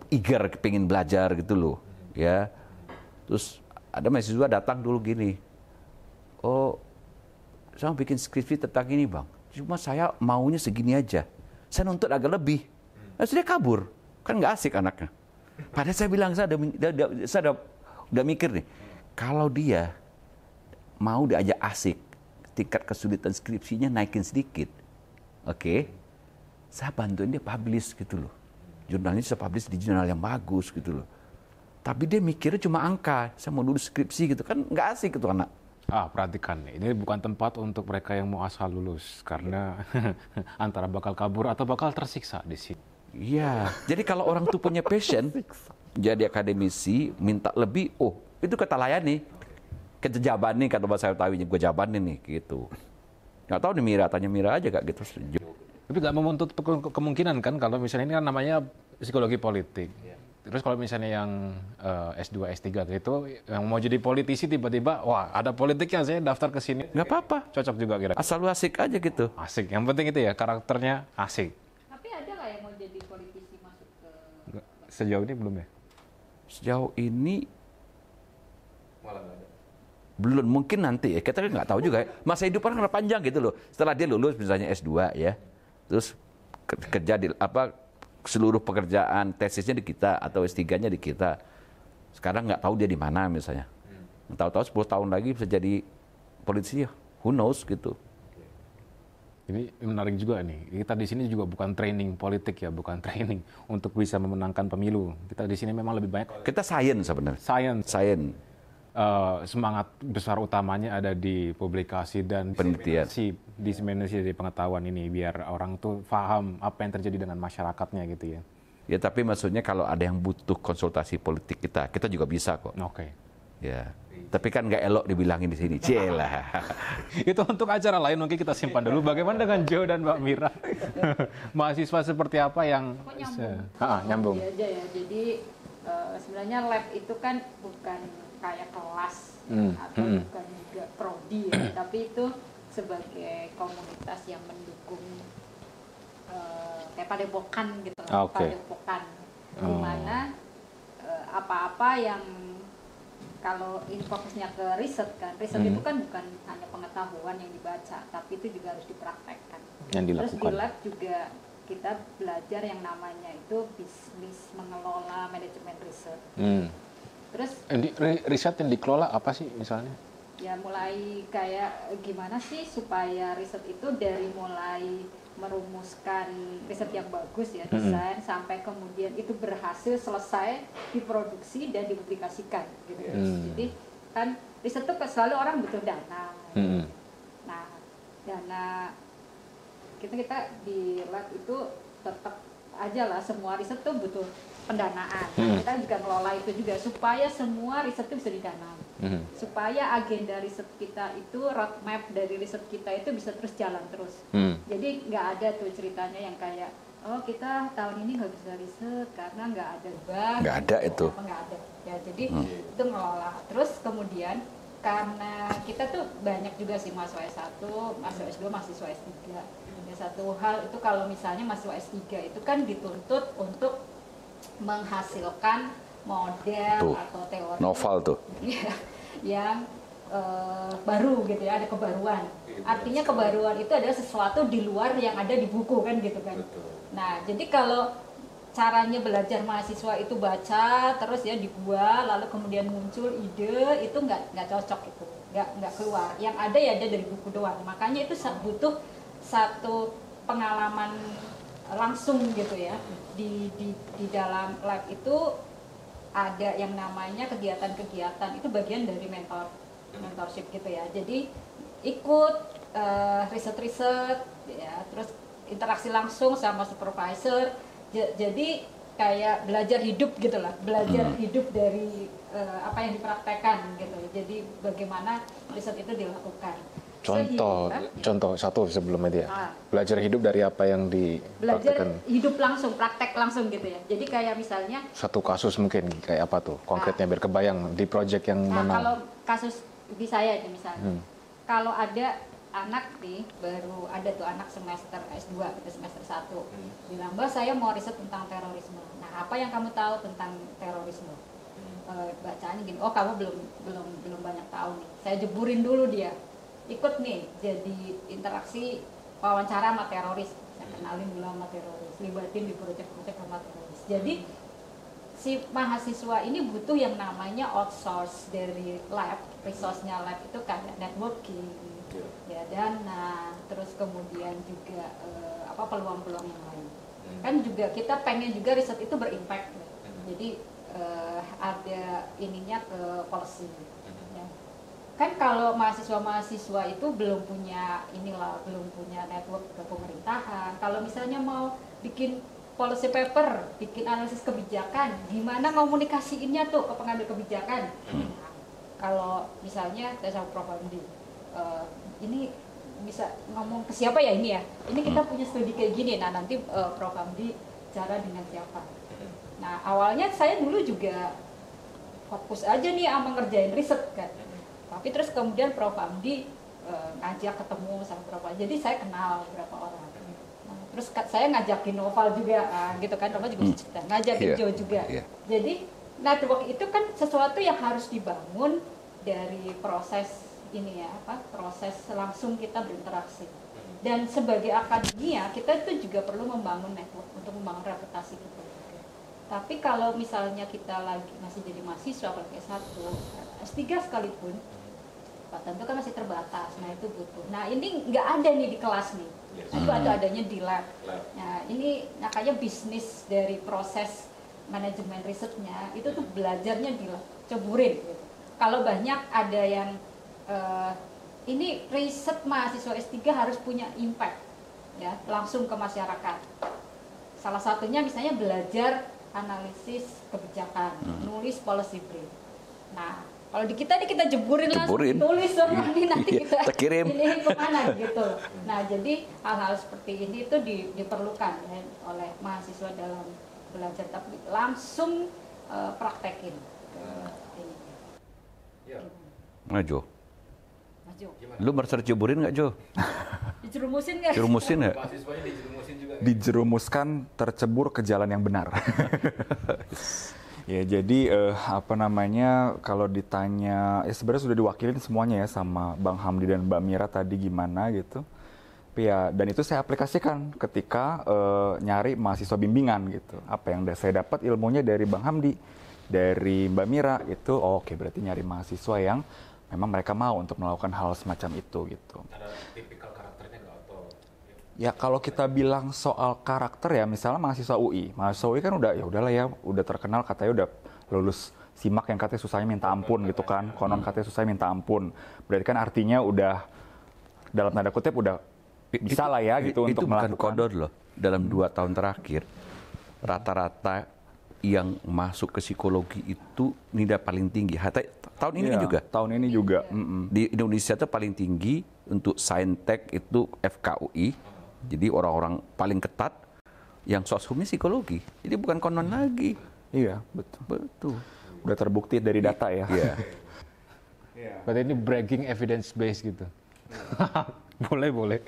B: eager pengen belajar gitu loh, ya. Terus ada mahasiswa datang dulu gini, oh saya mau bikin skripsi tentang ini bang, cuma saya maunya segini aja, saya nuntut agak lebih. Nah, dia kabur, kan nggak asik anaknya. Padahal saya bilang saya udah mikir nih, kalau dia mau diajak asik, tingkat kesulitan skripsinya naikin sedikit, oke. Saya bantuin dia publish gitu loh. Jurnalnya saya publish di jurnal yang bagus gitu loh. Tapi dia mikirnya cuma angka. Saya mau dulu skripsi gitu kan nggak asik gitu anak.
D: Perhatikan nih, ini bukan tempat untuk mereka yang mau asal lulus karena antara bakal kabur atau bakal tersiksa di sini.
B: Iya. Jadi kalau orang tuh punya passion, jadi akademisi minta lebih, itu kata layani. Kejaban nih kata bahasa Betawinya, gue jabanin nih gitu. Nggak tahu nih Mira, tanya Mira aja kak gitu.
D: Tapi nggak menuntut kemungkinan kan kalau misalnya ini kan namanya psikologi politik. Terus kalau misalnya yang S2, S3 gitu, yang mau jadi politisi tiba-tiba, wah ada politiknya saya daftar ke sini.
B: Nggak apa-apa.
D: Cocok juga kira-kira.
B: Asal lu asik aja gitu.
D: Asik, yang penting itu ya karakternya asik.
C: Tapi ada nggak yang mau jadi politisi masuk ke...
D: Sejauh ini belum ya?
B: Sejauh ini belum, mungkin nanti ya, kita kan nggak tahu juga ya. Masa hidup orang panjang gitu loh. Setelah dia lulus misalnya S2 ya, terus kerja di seluruh pekerjaan tesisnya di kita atau S3-nya di kita. Sekarang nggak tahu dia di mana misalnya. Tahu-tahu 10 tahun lagi bisa jadi politisi, who knows gitu.
D: Ini menarik juga nih. Kita di sini juga bukan training politik ya, bukan training untuk bisa memenangkan pemilu. Kita di sini memang lebih banyak
B: kita science sebenarnya.
D: Science.
B: Semangat
D: besar utamanya ada di publikasi dan
B: penelitian,
D: diseminasi dari pengetahuan ini biar orang tuh paham apa yang terjadi dengan masyarakatnya gitu ya.
B: Ya tapi maksudnya kalau ada yang butuh konsultasi politik kita juga bisa kok.
D: Oke.
B: Ya. Tapi kan nggak elok dibilangin di sini. Cielah.
D: Itu untuk acara lain mungkin kita simpan dulu. Bagaimana dengan Jo dan Mbak Mira? Mahasiswa seperti apa yang nyambung?
C: Aja ya. Jadi sebenarnya lab itu kan bukan kayak kelas atau bukan juga prodi ya, tapi itu sebagai komunitas yang mendukung kayak padepokan gitu loh, padepokan di mana apa-apa yang kalau ini fokusnya ke riset kan, riset itu kan bukan hanya pengetahuan yang dibaca, tapi itu juga harus dipraktekkan. Terus di lab juga kita belajar yang namanya itu bisnis mengelola manajemen riset. Terus
D: riset yang dikelola apa sih misalnya?
C: Ya mulai kayak gimana sih supaya riset itu dari mulai merumuskan riset yang bagus ya, desain sampai kemudian itu berhasil selesai diproduksi dan dipublikasikan gitu. Jadi kan riset itu selalu orang butuh dana. Nah, dana kita di lab itu tetap aja lah, semua riset tuh butuh pendanaan. Kita juga ngelola itu juga supaya semua riset itu bisa didanai. Supaya agenda riset kita itu, roadmap dari riset kita itu bisa terus jalan terus. Jadi nggak ada tuh ceritanya yang kayak oh kita tahun ini nggak bisa riset karena nggak ada bank.
B: Nggak ada itu.
C: Nggak ada. Ya jadi itu ngelola. Terus kemudian karena kita tuh banyak juga sih mahasiswa S1, mahasiswa S2, mahasiswa S3. Ya, satu hal itu kalau misalnya mahasiswa S3 itu kan dituntut untuk menghasilkan model
B: Tuh,
C: atau teori
B: novel tuh.
C: yang baru gitu ya, ada kebaruan. Artinya kebaruan itu adalah sesuatu di luar yang ada di buku kan gitu kan. Nah, jadi kalau caranya belajar mahasiswa itu baca terus ya dibuat lalu kemudian muncul ide itu nggak cocok itu, nggak keluar. Yang ada ya ada dari buku doang. Makanya itu butuh satu pengalaman langsung gitu ya. Di dalam lab itu ada yang namanya kegiatan-kegiatan, itu bagian dari mentorship gitu ya. Jadi ikut riset-riset ya, terus interaksi langsung sama supervisor. Jadi kayak belajar hidup gitu lah, belajar hidup dari apa yang dipraktekkan gitu. Jadi bagaimana riset itu dilakukan.
E: Contoh satu sebelum itu ya. Belajar hidup dari apa yang
C: Belajar
E: dipraktekkan.
C: hidup langsung, praktek langsung gitu ya. Jadi kayak misalnya
E: Satu kasus mungkin kayak apa tuh konkretnya biar kebayang di project yang mana.
C: kalau kasus di saya nih misalnya, kalau ada anak nih, baru ada tuh anak semester S2 atau semester 1 bilang, "Mbak, saya mau riset tentang terorisme." Nah, apa yang kamu tahu tentang terorisme? Bacaannya gini, oh kamu belum banyak tahu nih. Saya jeburin dulu dia. Ikut nih jadi interaksi wawancara sama teroris. Saya kenalin dulu sama teroris, libatin di proyek-proyek sama teroris. Jadi si mahasiswa ini butuh yang namanya outsource dari lab, resource-nya lab itu kayak networking, ya dana, terus kemudian juga peluang-peluang yang lain. Kan juga kita pengen juga riset itu berimpact, jadi ada ininya ke policy. Ya. Kan kalau mahasiswa itu belum punya belum punya network ke pemerintahan. Kalau misalnya mau bikin policy paper, bikin analisis kebijakan, gimana komunikasiinnya tuh ke pengambil kebijakan? Kalau misalnya saya sama Prof. Hamdi, ini bisa ngomong ke siapa ya ini ya? Ini kita punya studi kayak gini, nah nanti Prof. Hamdi bicara dengan siapa? Nah awalnya saya dulu juga fokus aja nih sama ngerjain riset kan. Tapi terus kemudian Prof. Hamdi ngajak ketemu sama Prof. Jadi saya kenal beberapa orang. Terus saya ngajakin Noval juga, gitu kan, Noval juga cerita, ngajakin Joe juga. Jadi network itu kan sesuatu yang harus dibangun dari proses ini ya, proses langsung kita berinteraksi. Dan sebagai akademia kita itu juga perlu membangun network untuk membangun reputasi kita. Tapi kalau misalnya kita lagi masih jadi mahasiswa, apalagi S1, S3 sekalipun, tentu kan masih terbatas. Nah itu butuh. Nah ini nggak ada nih di kelas nih. Itu adanya di lab. Nah ini makanya bisnis dari proses manajemen risetnya itu tuh belajarnya di lab, ceburin. Gitu. Kalau banyak ada yang ini riset mahasiswa S3 harus punya impact, ya langsung ke masyarakat. Salah satunya misalnya belajar analisis kebijakan, nulis policy brief. Nah kalau di kita jeburin langsung, tulis dong nanti kita
B: kirim
C: ini kemana gitu. Nah jadi hal-hal seperti ini itu diperlukan ya, oleh mahasiswa dalam belajar, tapi langsung praktekin ini.
B: Nah Jo, lu merasa diceburin nggak Jo?
C: Dijerumusin nggak?
B: Jerumusin nggak?
F: Mahasiswanya dijerumuskan juga.
A: Dijerumuskan tercebur ke jalan yang benar. Ya jadi kalau ditanya ya sebenarnya sudah diwakilin semuanya ya sama Bang Hamdi dan Mbak Mira tadi gimana gitu. Tapi ya dan itu saya aplikasikan ketika nyari mahasiswa bimbingan gitu. Apa yang saya dapat ilmunya dari Bang Hamdi, dari Mbak Mira itu oke, berarti nyari mahasiswa yang memang mereka mau untuk melakukan hal semacam itu gitu.
F: Ada tipikal karakternya nggak atau?
A: Ya kalau kita bilang soal karakter ya misalnya mahasiswa UI kan udah terkenal katanya udah lulus SIMAK yang katanya susahnya minta ampun gitu kan, konon katanya susahnya minta ampun, berarti kan artinya udah dalam tanda kutip udah bisa lah ya gitu untuk melakukan.
B: Itu bukan kodor loh, dalam 2 tahun terakhir rata-rata yang masuk ke psikologi itu nilai paling tinggi. Tahun ini juga.
A: Tahun ini juga.
B: Di Indonesia itu paling tinggi untuk Saintek itu FKUI. Jadi orang-orang paling ketat. yang soshumnya psikologi. Jadi bukan konon lagi.
A: Iya, betul.
B: Betul.
A: Udah terbukti dari data ya.
B: Iya.
D: Berarti ini bragging evidence based gitu. Boleh.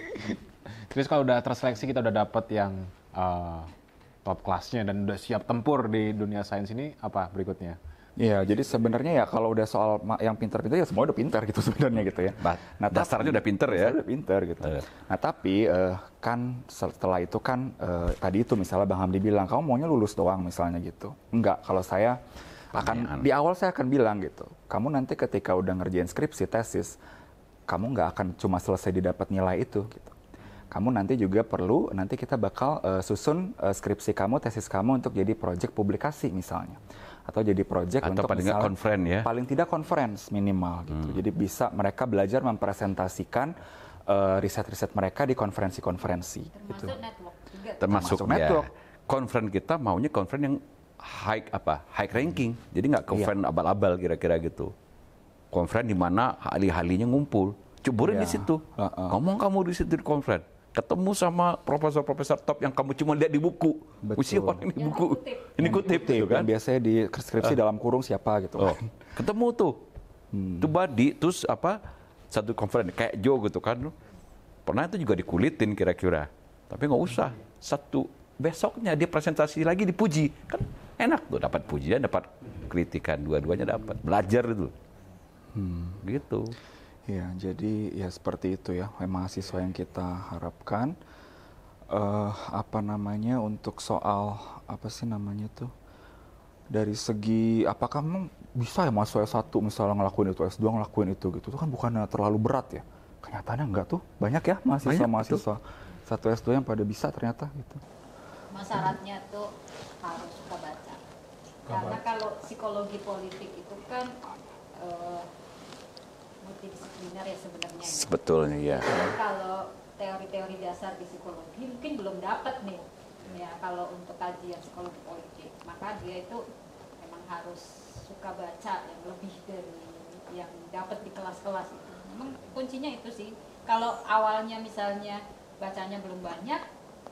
D: Terus kalau udah terseleksi, kita udah dapet yang top kelasnya dan udah siap tempur di dunia sains ini, apa berikutnya?
A: Iya, jadi sebenarnya ya kalau udah soal yang pintar-pintar ya semua udah pintar gitu sebenarnya gitu ya. Nah,
B: Dasarnya udah pintar ya.
A: Udah pintar gitu. Nah, tapi kan setelah itu kan tadi itu misalnya Bang Hamdi bilang kamu maunya lulus doang misalnya gitu. Enggak, kalau saya di awal saya akan bilang gitu. Kamu nanti ketika udah ngerjain skripsi, tesis, kamu nggak akan cuma selesai didapat nilai itu gitu. Kamu nanti juga perlu, nanti kita bakal susun skripsi kamu, tesis kamu untuk jadi proyek publikasi misalnya. Atau jadi proyek untuk
B: paling
A: misalnya,
B: conference ya.
A: paling tidak conference minimal gitu. Jadi bisa mereka belajar mempresentasikan riset-riset mereka di konferensi-konferensi.
C: Termasuk
A: Gitu.
C: network juga.
B: Termasuk
A: Termasuk network.
B: Conference kita maunya conference yang high ranking. Jadi nggak conference abal-abal kira-kira gitu. Conference di mana ahli-ahlinya ngumpul. Ceburin di situ. Ngomong kamu di situ di conference. Ketemu sama profesor-profesor top yang kamu cuma lihat di buku.
A: Betul.
B: Siapa ini
C: Yang
B: buku?
C: kutip.
B: Ini kutip gitu kan.
A: Dan biasanya di skripsi dalam kurung siapa gitu.
B: Oh, ketemu tuh. Tuh Badi, terus satu conference kayak Joe gitu kan. Pernah itu juga dikulitin kira-kira. Tapi nggak usah. Satu besoknya dia presentasi lagi dipuji. Kan enak tuh, dapat pujian, dapat kritikan, dua-duanya dapat. Belajar itu. Gitu.
A: Ya, jadi ya seperti itu ya, mahasiswa yang kita harapkan. Untuk soal apa sih namanya tuh, dari segi apakah memang bisa ya mahasiswa S1 misalnya ngelakuin itu, S2 ngelakuin itu gitu, itu kan bukannya terlalu berat ya? Kenyataannya enggak tuh, banyak ya mahasiswa satu S2 yang pada bisa ternyata gitu.
C: Syaratnya tuh harus suka baca. Karena kalau psikologi politik itu kan multidisipliner ya sebenarnya.
B: Sebetulnya ya.
C: Jadi kalau teori-teori dasar di psikologi mungkin belum dapat nih, ya kalau untuk kajian psikologi politik, maka dia itu memang harus suka baca yang lebih dari yang dapat di kelas-kelas itu. Memang kuncinya itu sih. Kalau awalnya misalnya bacanya belum banyak,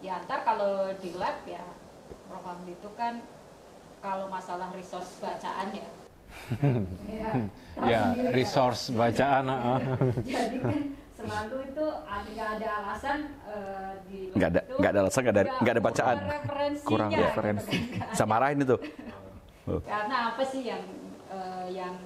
C: ya ntar kalau di lab ya Prof. Hamdi itu kan kalau masalah resource bacaan ya.
D: Ya, resource bacaan.
C: Jadi kan selalu itu nggak ada alasan di
B: Nggak ada alasan, nggak ada bacaan.
A: Kurang
C: gitu
A: referensi.
C: kan.
B: Saya marahin itu.
C: Karena apa sih yang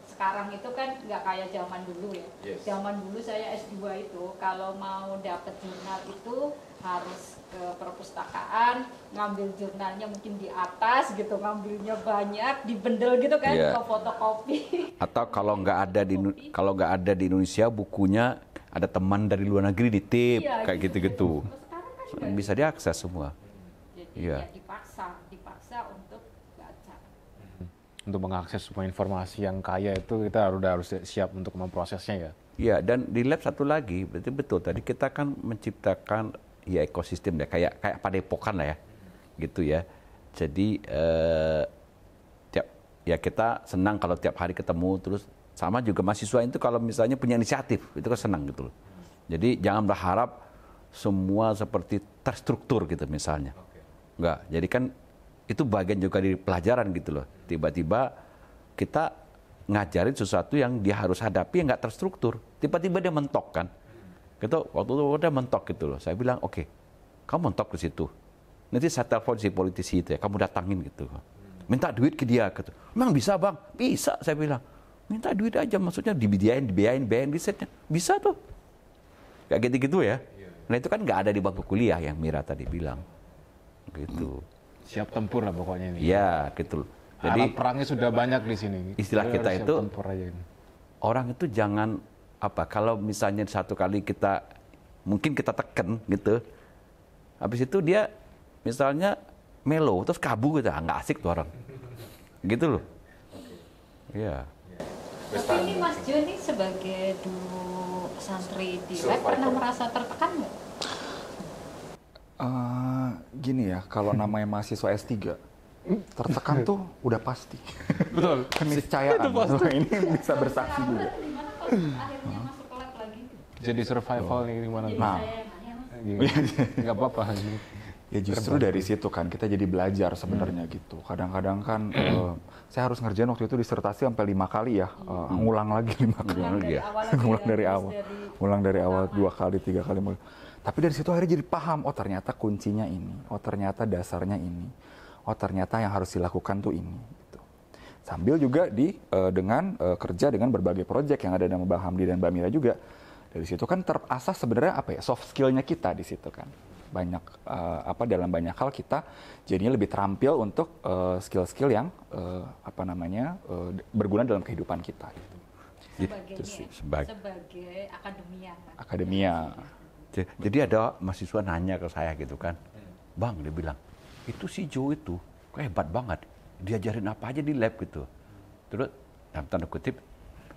C: sekarang itu kan nggak kayak zaman dulu ya.
F: Yes.
C: Zaman dulu saya S2 itu kalau mau dapet jurnal itu harus ke perpustakaan, ngambil jurnalnya mungkin di atas gitu, ngambilnya banyak, dibendel gitu kan,
B: Iya.
C: ke fotokopi.
B: Atau kalau nggak ada di Indonesia bukunya ada teman dari luar negeri nitip
C: Iya,
B: kayak gitu-gitu.
C: Kalau sekarang kan juga
B: Bisa diakses semua.
C: jadi
B: Iya.
C: ya dipaksa untuk baca.
D: Untuk mengakses semua informasi yang kaya itu kita harus siap untuk memprosesnya ya.
B: Iya, dan di lab satu lagi, berarti betul tadi kita kan menciptakan ya ekosistem deh, kayak padepokan lah ya, gitu ya. Jadi kita senang kalau tiap hari ketemu, terus sama juga mahasiswa itu kalau misalnya punya inisiatif, itu kan senang gitu loh. Jadi jangan berharap semua seperti terstruktur gitu misalnya. Enggak, jadi kan itu bagian juga dari pelajaran gitu loh. Tiba-tiba kita ngajarin sesuatu yang dia harus hadapi yang nggak terstruktur. Tiba-tiba dia mentok kan. Gitu, waktu itu udah mentok gitu loh. Saya bilang, oke, kamu mentok ke situ. Nanti saya telepon si politisi itu ya, kamu datangin gitu. Minta duit ke dia gitu. Memang bisa bang? Bisa, saya bilang. Minta duit aja, maksudnya dibiayain risetnya. Bisa tuh. Kayak gitu-gitu ya. Nah itu kan nggak ada di bangku kuliah yang Mira tadi bilang. Gitu.
D: Siap tempur lah pokoknya ini.
B: Iya, gitu loh.
D: Jadi
B: Jadi
D: perangnya sudah banyak di sini.
B: istilah
D: Jadi
B: kita
D: harus siap
B: itu,
D: tempur aja ini.
B: orang itu jangan kalau misalnya satu kali mungkin kita tekan gitu, habis itu dia misalnya melo terus kabur gitu, nggak asik tuh orang, gitu loh. Iya.
C: Tapi ini Mas Joni sebagai dulu santri di lab pernah merasa tertekan nggak?
A: Gini ya, kalau namanya mahasiswa S3, tertekan tuh udah pasti.
D: Betul.
A: Keniscayaan. Ini bisa bersaksi juga.
C: Gimana kalau akhirnya masuk lab lagi?
D: Jadi survival nih gimana?
C: Jadi
A: Nah.
C: saya yang nanya, Mas.
D: Nggak apa-apa.
A: Ya justru dari situ kan kita jadi belajar sebenarnya gitu. Kadang-kadang kan saya harus ngerjain waktu itu disertasi sampai 5 kali ya, ngulang lagi 5 kali. Ngulang dari awal 2 kali, 3 kali. Tapi dari situ akhirnya jadi paham, oh ternyata kuncinya ini, oh ternyata dasarnya ini, oh ternyata yang harus dilakukan tuh ini. Gitu. Sambil juga dengan kerja dengan berbagai proyek yang ada dengan Bang Hamdi dan Mbak Mira juga. Dari situ kan terasah sebenarnya soft skill-nya kita di situ kan. Banyak dalam banyak hal kita jadinya lebih terampil untuk skill-skill yang berguna dalam kehidupan kita.
C: Sebagai akademia.
A: Akademia.
B: Jadi ada mahasiswa nanya ke saya gitu kan, Bang, dia bilang, itu si Joe itu hebat banget, diajarin apa aja di lab gitu. Terus dalam tanda kutip,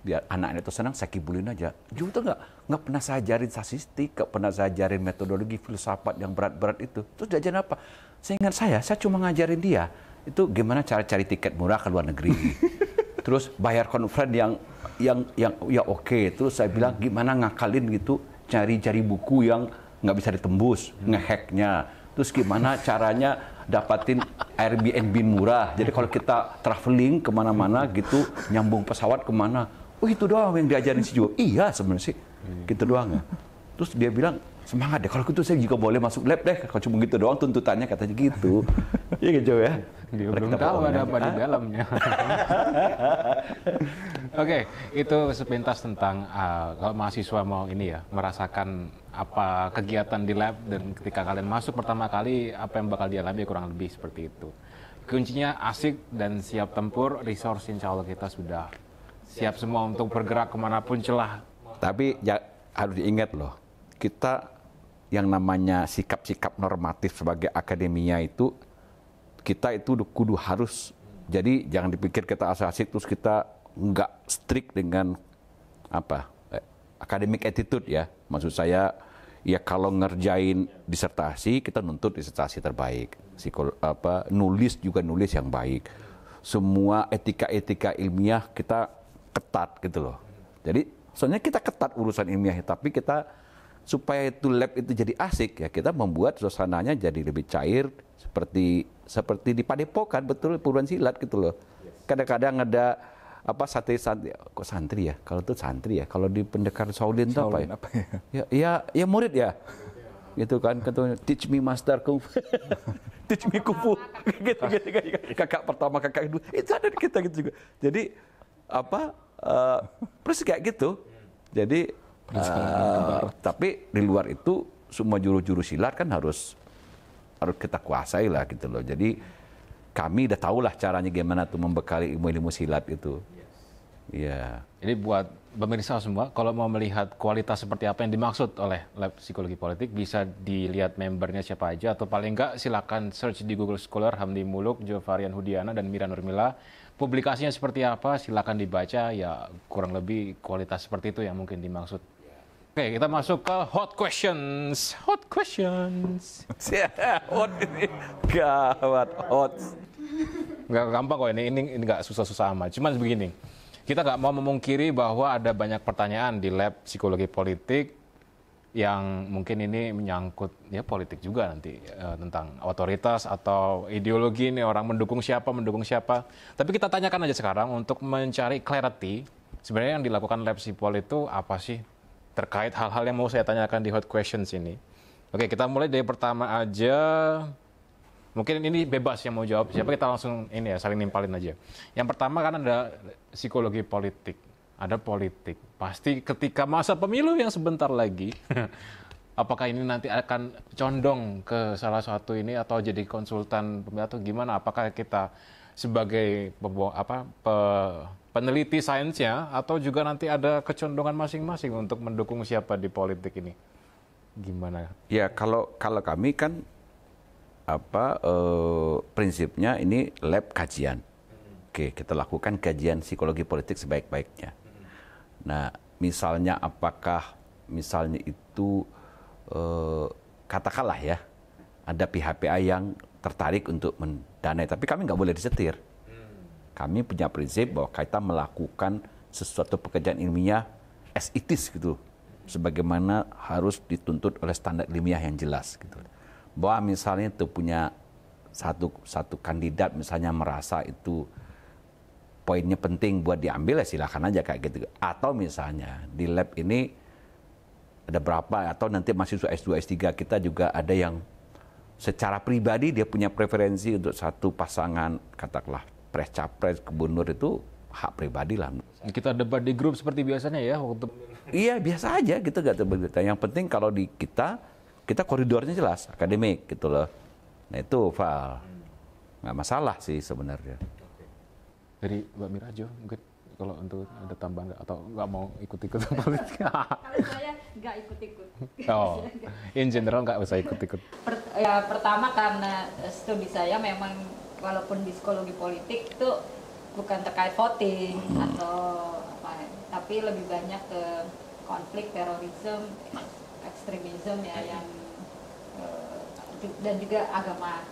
B: dia anaknya itu senang, saya kibulin aja. Joe itu nggak pernah saya ajarin statistik, nggak pernah saya ajarin metodologi filsafat yang berat-berat itu. Terus diajarin apa? Seingat saya cuma ngajarin dia itu gimana cara cari tiket murah ke luar negeri. Terus bayar conference yang ya oke. Terus saya bilang gimana ngakalin gitu, cari buku yang nggak bisa ditembus, ngehacknya. Terus gimana caranya dapatin Airbnb murah. Jadi kalau kita traveling kemana-mana gitu, nyambung pesawat kemana, oh itu doang yang diajarin si Joe. Iya sebenarnya sih, gitu doang ya. Terus dia bilang, semangat deh, kalau gitu saya juga boleh masuk lab deh, kalau cuma gitu doang tuntutannya katanya gitu. Iya gitu ya.
D: Dia belum tahu ada apa di dalamnya. Oke, itu sepintas tentang kalau mahasiswa mau merasakan apa kegiatan di lab dan ketika kalian masuk pertama kali apa yang bakal dialami kurang lebih seperti itu. Kuncinya asik dan siap tempur, resource insya Allah kita sudah siap semua untuk bergerak kemanapun celah.
B: Tapi ya, harus diingat loh, kita yang namanya sikap-sikap normatif sebagai akademia itu, kita itu kudu harus, jadi jangan dipikir kita asik terus kita nggak strict dengan academic attitude ya. Maksud saya ya kalau ngerjain disertasi kita nuntut disertasi terbaik, nulis juga nulis yang baik, semua etika ilmiah kita ketat gitu loh. Jadi soalnya kita ketat urusan ilmiah, tapi kita supaya itu lab itu jadi asik ya kita membuat suasananya jadi lebih cair seperti di Padepokan, betul perguruan silat gitu loh. Kadang-kadang ada santri kok santri ya, kalau itu santri ya, kalau di Pendekar Shaolin itu apa ya? Ya murid ya, gitu kan, katanya teach me master kung fu, teach me kung fu, gitu. Kakak pertama, kakak kedua, itu ada di kita gitu juga. Jadi terus kayak gitu. Jadi tapi di luar itu semua juru-juru silat kan harus kita kuasai lah gitu loh. Jadi kami udah tahu lah caranya gimana tuh membekali ilmu-ilmu silat itu. Iya.
D: Jadi buat pemirsa semua, kalau mau melihat kualitas seperti apa yang dimaksud oleh Lab Psikologi Politik, bisa dilihat membernya siapa aja, atau paling enggak silakan search di Google Scholar Hamdi Muluk, Jovarian Hudiana, dan Mira Nurmila. Publikasinya seperti apa, silakan dibaca, ya kurang lebih kualitas seperti itu yang mungkin dimaksud. Oke, kita masuk ke hot questions. Hot questions.
B: Hot ini gawat, hot.
D: Nggak gampang kok ini nggak susah-susah amat. Cuman begini, kita nggak mau memungkiri bahwa ada banyak pertanyaan di Lab Psikologi Politik yang mungkin ini menyangkut ya politik juga nanti tentang otoritas atau ideologi, ini orang mendukung siapa. Tapi kita tanyakan aja sekarang untuk mencari clarity. Sebenarnya yang dilakukan Lab Psikol itu apa sih? Terkait hal-hal yang mau saya tanyakan di hot questions ini. Oke, kita mulai dari pertama aja. Mungkin ini bebas yang mau jawab siapa, kita langsung ini ya, saling nimpalin aja. Yang pertama kan ada psikologi politik, ada politik. Pasti ketika masa pemilu yang sebentar lagi, apakah ini nanti akan condong ke salah satu ini atau jadi konsultan atau gimana? Apakah kita sebagai peneliti sainsnya atau juga nanti ada kecondongan masing-masing untuk mendukung siapa di politik ini? Gimana?
B: Ya kalau kami kan prinsipnya ini lab kajian. Oke, kita lakukan kajian psikologi politik sebaik-baiknya. Nah, misalnya itu katakanlah ya, ada pihak PA yang tertarik untuk mendanai, tapi kami nggak boleh disetir. Kami punya prinsip bahwa kita melakukan sesuatu pekerjaan ilmiah as it is gitu, sebagaimana harus dituntut oleh standar ilmiah yang jelas gitu. bahwa misalnya itu punya satu kandidat misalnya merasa itu poinnya penting buat diambil, ya silakan aja kayak gitu. Atau misalnya di lab ini ada berapa, atau nanti mahasiswa S2, S3 kita juga ada yang secara pribadi dia punya preferensi untuk satu pasangan, katakanlah pres capres gubernur, itu hak pribadi lah.
D: Kita debat di grup seperti biasanya ya waktu.
B: Iya biasa aja gitu, gak terberbeda. Yang penting kalau di kita koridornya jelas, akademik gitu loh. Nah itu Val, nggak masalah sih sebenarnya.
D: Dari Mbak Mirajo mungkin kalau untuk ada tambahan nggak, atau nggak mau ikut-ikut politik?
C: Kalau saya nggak ikut-ikut.
D: Oh, in general nggak usah ikut-ikut.
C: Pertama karena studi saya memang walaupun di psikologi politik itu bukan terkait voting atau apa, tapi lebih banyak ke konflik, terorisme, ekstremisme ya, yang dan juga agama.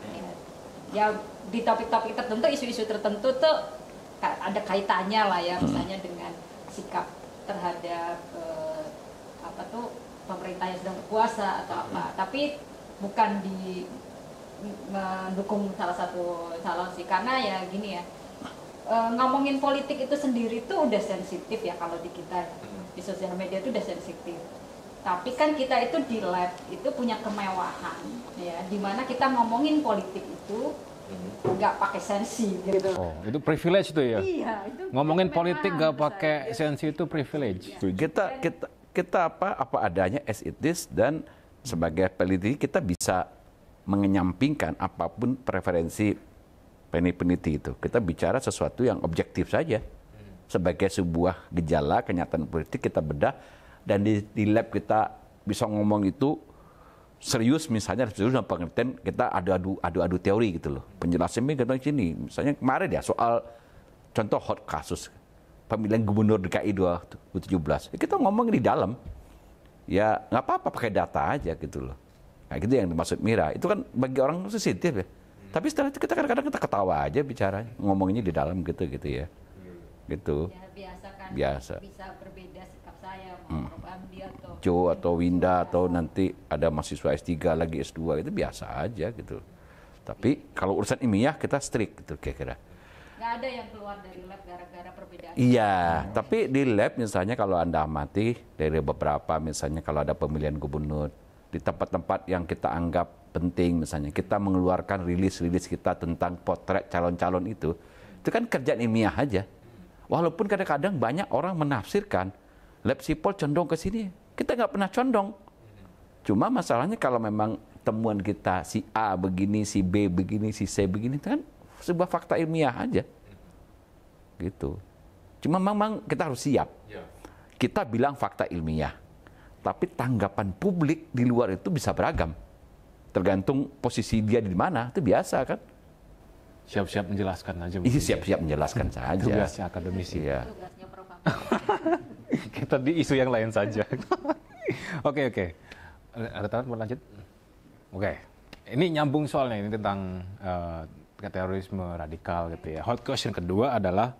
C: Ya di topik-topik tertentu, isu-isu tertentu tuh ada kaitannya lah ya, misalnya dengan sikap terhadap pemerintah yang sedang berkuasa atau apa. Tapi bukan di mendukung salah satu calon sih, karena ya gini ya, ngomongin politik itu sendiri tuh udah sensitif ya kalau di kita ya. Di sosial media itu udah sensitif. Tapi kan kita itu di lab itu punya kemewahan ya, dimana kita ngomongin politik itu nggak pakai sensi gitu.
D: Oh, itu privilege tuh ya.
C: Iya, itu
D: Ngomongin politik nggak
C: menurut
D: pakai
C: saya.
D: sensi itu privilege.
B: Kita apa adanya as it is, dan sebagai peneliti kita bisa mengenyampingkan apapun preferensi peneliti itu. Kita bicara sesuatu yang objektif saja. Sebagai sebuah gejala kenyataan politik kita bedah, dan di lab kita bisa ngomong itu serius, misalnya serius dalam pengertian kita adu teori gitu loh. Penjelasannya kita sini. Misalnya kemarin ya soal contoh hot kasus pemilihan gubernur DKI 2017. Ya, kita ngomong di dalam. Ya nggak apa-apa pakai data aja gitu loh. Nah gitu yang dimaksud Mira. Itu kan bagi orang sensitif ya. Tapi setelah itu kita kadang-kadang kita ketawa aja bicara, ngomonginnya di dalam gitu ya. Gitu.
C: Ya, biasa kan.
B: Biasa.
C: Bisa berbeda sikap saya mau Prof. Hamdi atau
B: Jo atau Winda atau nanti ada mahasiswa S3 lagi S2, itu biasa aja gitu. Tapi kalau urusan ilmiah kita strict gitu kira-kira.
C: nggak ada yang keluar dari lab gara-gara perbedaan.
B: Iya, tapi di lab misalnya kalau Anda amati dari beberapa, misalnya kalau ada pemilihan gubernur di tempat-tempat yang kita anggap penting, misalnya kita mengeluarkan rilis-rilis kita tentang potret calon-calon itu kan kerjaan ilmiah aja. Walaupun kadang-kadang banyak orang menafsirkan lab Sipol condong ke sini, kita nggak pernah condong. Cuma masalahnya kalau memang temuan kita si A begini, si B begini, si C begini, itu kan sebuah fakta ilmiah aja. Gitu. Cuma memang kita harus siap. Kita bilang fakta ilmiah. Tapi tanggapan publik di luar itu bisa beragam. Tergantung posisi dia di mana, itu biasa kan.
D: Siap-siap menjelaskan aja.
B: Iya, siap-siap menjelaskan saja.
D: Tugasnya akademisi.
B: Iya.
C: Tugasnya Prof. Hamdi.
D: Kita di isu yang lain saja. Oke. Ada tahu mau lanjut? Oke. Ini nyambung soalnya ini tentang terorisme radikal gitu ya. Hot question kedua adalah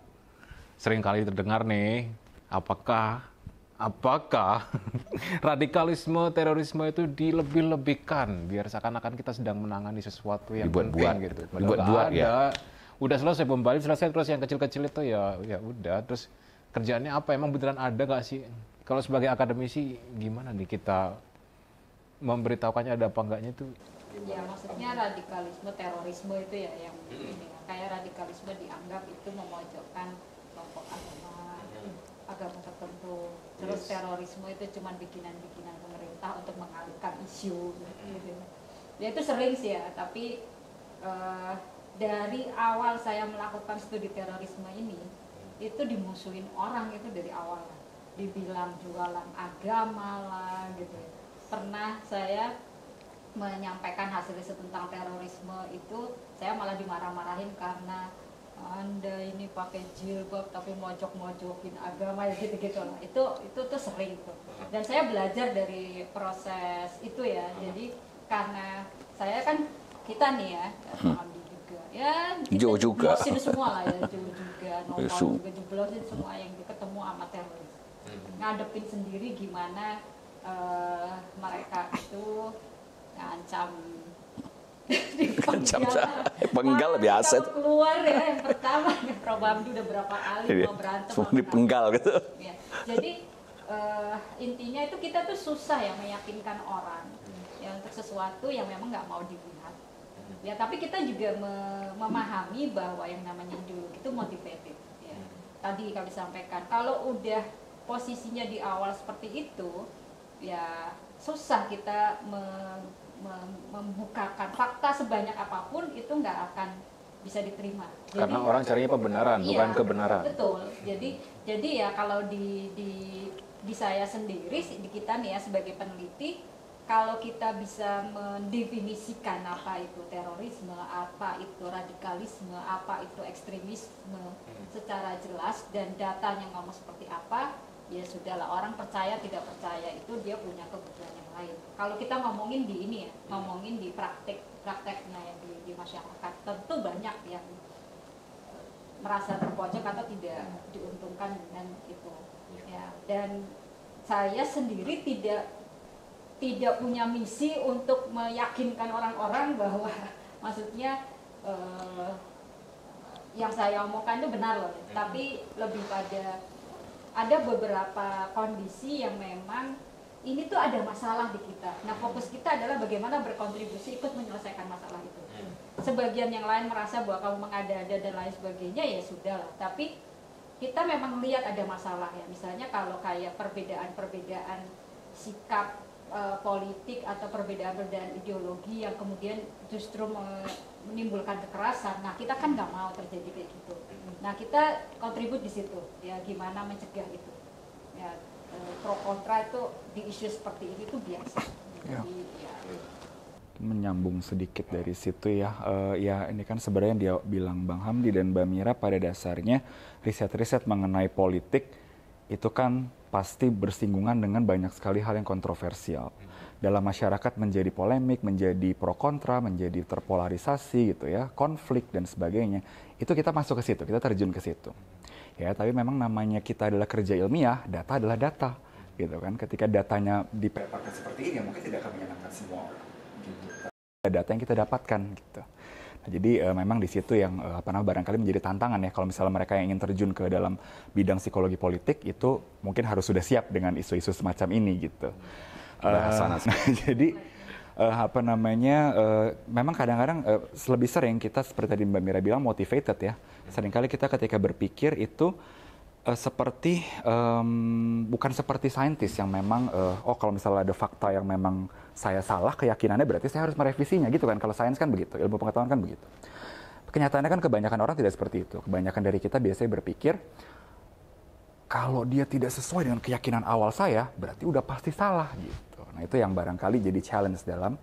D: sering kali terdengar nih, apakah radikalisme terorisme itu dilebih-lebihkan biar seakan-akan kita sedang menangani sesuatu yang
B: Dibuat-buat
D: penting gitu.
B: dibuat-buat ya.
D: Udah selesai bom Bali, selesai, terus yang kecil-kecil itu ya udah, terus kerjaannya apa? Emang beneran ada nggak sih? Kalau sebagai akademisi gimana nih kita memberitahukannya ada apa enggaknya itu?
C: Ya maksudnya radikalisme terorisme itu ya yang ini kayak radikalisme dianggap itu memojokkan kelompok agama tertentu. Terus terorisme itu cuma bikinan-bikinan pemerintah untuk mengalihkan isu gitu. Ya itu sering sih ya, tapi dari awal saya melakukan studi terorisme ini itu dimusuhin orang itu dari awal. Dibilang jualan agama lah gitu. Pernah saya menyampaikan hasil riset tentang terorisme itu, saya malah dimarah-marahin karena Anda ini pakai jilbab tapi mojok-mojokin agama ya gitu-gitu lah. Itu tuh sering tuh. Dan saya belajar dari proses itu ya. Jadi karena saya kan kita nih ya, Hamdi juga. Ya kita jeblosin semua lah ya, juga nopal juga jeblosin semua yang ketemu sama teroris. Ngadepin sendiri gimana mereka itu ngancam
B: Penggal biasa.
C: Kalau keluar ya yang pertama, Prof. Hamdi udah berapa kali mau berantem.
B: Semua dipenggal gitu.
C: Ya. Jadi intinya itu kita tuh susah ya meyakinkan orang ya untuk sesuatu yang memang nggak mau dilihat. Ya tapi kita juga memahami bahwa yang namanya ideologi itu motivated. Ya. Tadi kami sampaikan kalau udah posisinya di awal seperti itu, ya susah kita membukakan fakta sebanyak apapun itu nggak akan bisa diterima.
E: Karena orang carinya pembenaran,
C: iya,
E: bukan kebenaran.
C: Betul. Jadi ya kalau di saya sendiri, di kita nih ya sebagai peneliti, kalau kita bisa mendefinisikan apa itu terorisme, apa itu radikalisme, apa itu ekstremisme secara jelas dan datanya ngomong seperti apa, ya sudahlah, orang percaya tidak percaya itu dia punya kebutuhan yang lain. Kalau kita ngomongin di ini ya, ngomongin di prakteknya yang di masyarakat, tentu banyak yang merasa terpojok atau tidak diuntungkan dengan itu. Ya, dan saya sendiri tidak punya misi untuk meyakinkan orang-orang bahwa maksudnya yang saya omongkan itu benar loh. Tapi lebih pada ada beberapa kondisi yang memang ini tuh ada masalah di kita. Nah fokus kita adalah bagaimana berkontribusi ikut menyelesaikan masalah itu. Sebagian yang lain merasa bahwa kamu mengada-ada dan lain sebagainya, ya sudah lah. Tapi kita memang lihat ada masalah ya. Misalnya kalau kayak perbedaan sikap politik atau perbedaan ideologi yang kemudian justru menimbulkan kekerasan. Nah kita kan nggak mau terjadi kayak gitu. Nah kita kontribut di situ ya, gimana mencegah itu ya. Pro kontra itu di isu seperti ini tuh biasa. Jadi, ya.
A: Menyambung sedikit dari situ ya, ya ini kan sebenarnya yang dia bilang Bang Hamdi dan Mbak Mira, pada dasarnya riset-riset mengenai politik itu kan pasti bersinggungan dengan banyak sekali hal yang kontroversial. Dalam masyarakat menjadi polemik, menjadi pro kontra, menjadi terpolarisasi gitu ya, konflik dan sebagainya. Itu kita masuk ke situ, kita terjun ke situ. Ya, tapi memang namanya kita adalah kerja ilmiah, data adalah data, gitu kan. Ketika datanya dipetakan seperti ini, mungkin tidak akan menyenangkan semua orang. Gitu. Data yang kita dapatkan, gitu. Nah, jadi memang di situ yang barangkali menjadi tantangan ya. Kalau misalnya mereka yang ingin terjun ke dalam bidang psikologi politik, itu mungkin harus sudah siap dengan isu-isu semacam ini, gitu. Jadi memang kadang-kadang lebih sering kita seperti tadi Mbak Mira bilang motivated ya. Seringkali kita ketika berpikir itu seperti bukan seperti saintis yang memang kalau misalnya ada fakta yang memang saya salah keyakinannya berarti saya harus merevisinya gitu kan. Kalau sains kan begitu, ilmu pengetahuan kan begitu. Kenyataannya kan kebanyakan orang tidak seperti itu. Kebanyakan dari kita biasanya berpikir kalau dia tidak sesuai dengan keyakinan awal saya berarti udah pasti salah gitu. Nah itu yang barangkali jadi challenge dalam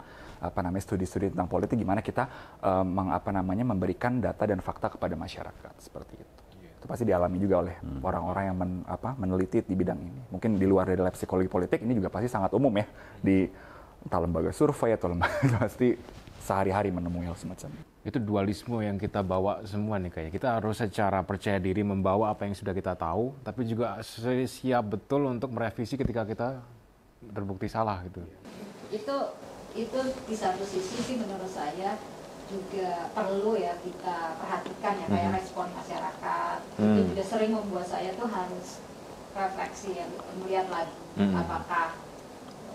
A: studi-studi tentang politik, gimana kita memberikan data dan fakta kepada masyarakat seperti itu. Itu pasti dialami juga oleh orang-orang yang meneliti di bidang ini. Mungkin di luar dari lab psikologi politik ini juga pasti sangat umum ya, di entah lembaga survei atau lembaga pasti sehari-hari menemui hal semacam itu.
D: Itu dualisme yang kita bawa semua nih kayaknya. Kita harus secara percaya diri membawa apa yang sudah kita tahu, tapi juga siap betul untuk merevisi ketika kita terbukti salah gitu.
C: Itu di satu sisi sih menurut saya juga perlu ya kita perhatikan ya, kayak respon masyarakat. Itu juga sering membuat saya tuh harus refleksi ya, melihat lagi apakah,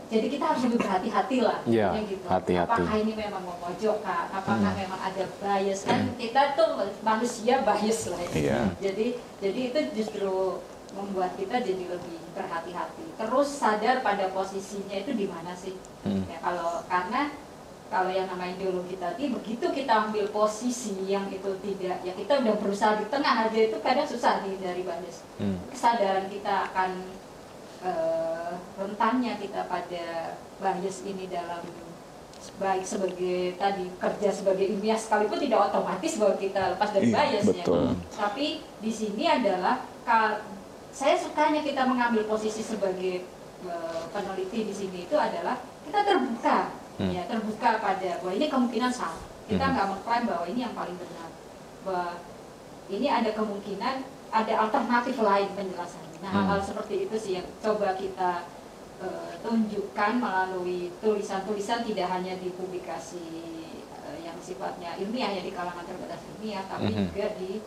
C: jadi kita harus lebih berhati-hati lah
E: ya,
C: gitu.
E: hati-hati.
C: Apakah ini memang memojokkan, apakah memang ada bias kan, kita tuh manusia bias lah ya. Jadi itu justru membuat kita jadi lebih berhati-hati, terus sadar pada posisinya itu di mana sih. Ya, karena yang namanya ideologi tadi, begitu kita ambil posisi yang itu tidak, ya kita udah berusaha di tengah aja, itu kadang susah dari bias. Kesadaran kita akan rentannya kita pada bias ini dalam baik sebagai tadi kerja sebagai ilmiah sekalipun tidak otomatis bahwa kita lepas dari biasnya. Tapi di sini adalah saya sukanya kita mengambil posisi sebagai peneliti di sini itu adalah kita terbuka, ya terbuka pada bahwa ini kemungkinan salah. Kita nggak mengklaim bahwa ini yang paling benar, bahwa ini ada kemungkinan ada alternatif lain penjelasannya. Nah hal-hal seperti itu sih yang coba kita tunjukkan melalui tulisan-tulisan, tidak hanya di publikasi sifatnya ilmiah ya di kalangan terbatas ilmiah, tapi juga di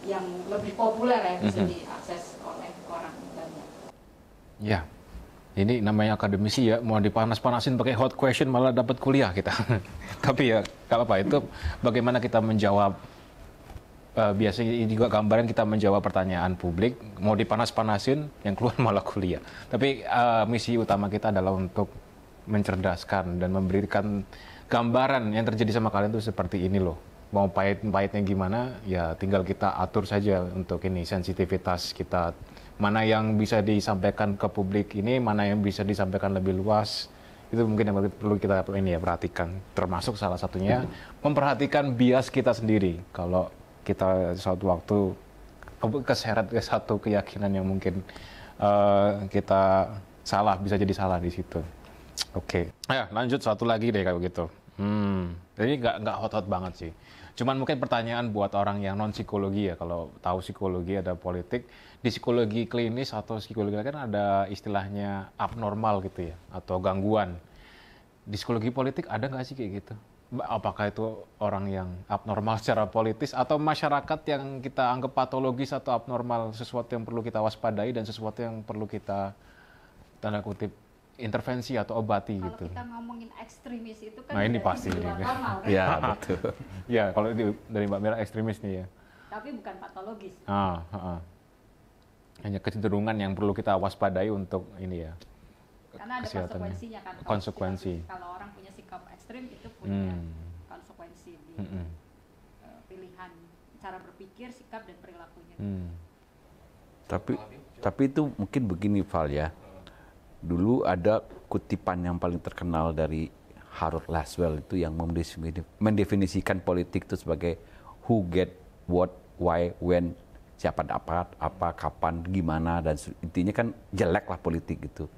C: yang lebih populer ya bisa diakses oleh orang banyak.
D: Ya, ini namanya akademisi ya, mau dipanas-panasin pakai hot question malah dapat kuliah kita. Tapi ya, kalau apa itu bagaimana kita menjawab, biasanya ini juga gambaran kita menjawab pertanyaan publik, mau dipanas-panasin, yang keluar malah kuliah. Tapi misi utama kita adalah untuk mencerdaskan dan memberikan gambaran yang terjadi sama kalian tuh seperti ini loh. Mau pahit-pahitnya gimana, ya tinggal kita atur saja untuk ini, sensitivitas kita. Mana yang bisa disampaikan ke publik ini, mana yang bisa disampaikan lebih luas. Itu mungkin yang perlu kita ini ya perhatikan. Termasuk salah satunya memperhatikan bias kita sendiri. Kalau kita suatu waktu keseret ke satu keyakinan yang mungkin kita salah, bisa jadi salah di situ. Oke. Ya, lanjut satu lagi deh kayak begitu. Jadi nggak hot-hot banget sih. Cuman mungkin pertanyaan buat orang yang non psikologi ya. Kalau tahu psikologi ada politik, di psikologi klinis atau psikologi kan ada istilahnya abnormal gitu ya, atau gangguan. Di psikologi politik ada nggak sih kayak gitu? Apakah itu orang yang abnormal secara politis atau masyarakat yang kita anggap patologis atau abnormal, sesuatu yang perlu kita waspadai dan sesuatu yang perlu kita tanda kutip intervensi atau obati
C: Kalau
D: gitu.
C: kita ngomongin ekstremis itu kan
D: Nah, ini
C: berarti
D: pasti
C: di luar
D: ini.
C: normal kan?
B: Ya, betul.
D: Ya, kalau dari Mbak Mira ekstremis nih ya.
C: Tapi bukan patologis.
D: Hanya kecenderungan yang perlu kita waspadai untuk ini ya.
C: Karena ada
D: kesehatannya.
C: konsekuensinya kan.
D: Konsekuensi.
C: Kalau orang punya sikap ekstrim itu punya konsekuensi di pilihan cara berpikir, sikap dan perilakunya.
B: Tapi itu mungkin begini Val ya. Dulu ada kutipan yang paling terkenal dari Harold Laswell itu yang mendefinisikan politik itu sebagai who get what, why, when, siapa dapat, apa, kapan, gimana, dan intinya kan jelek lah politik gitu.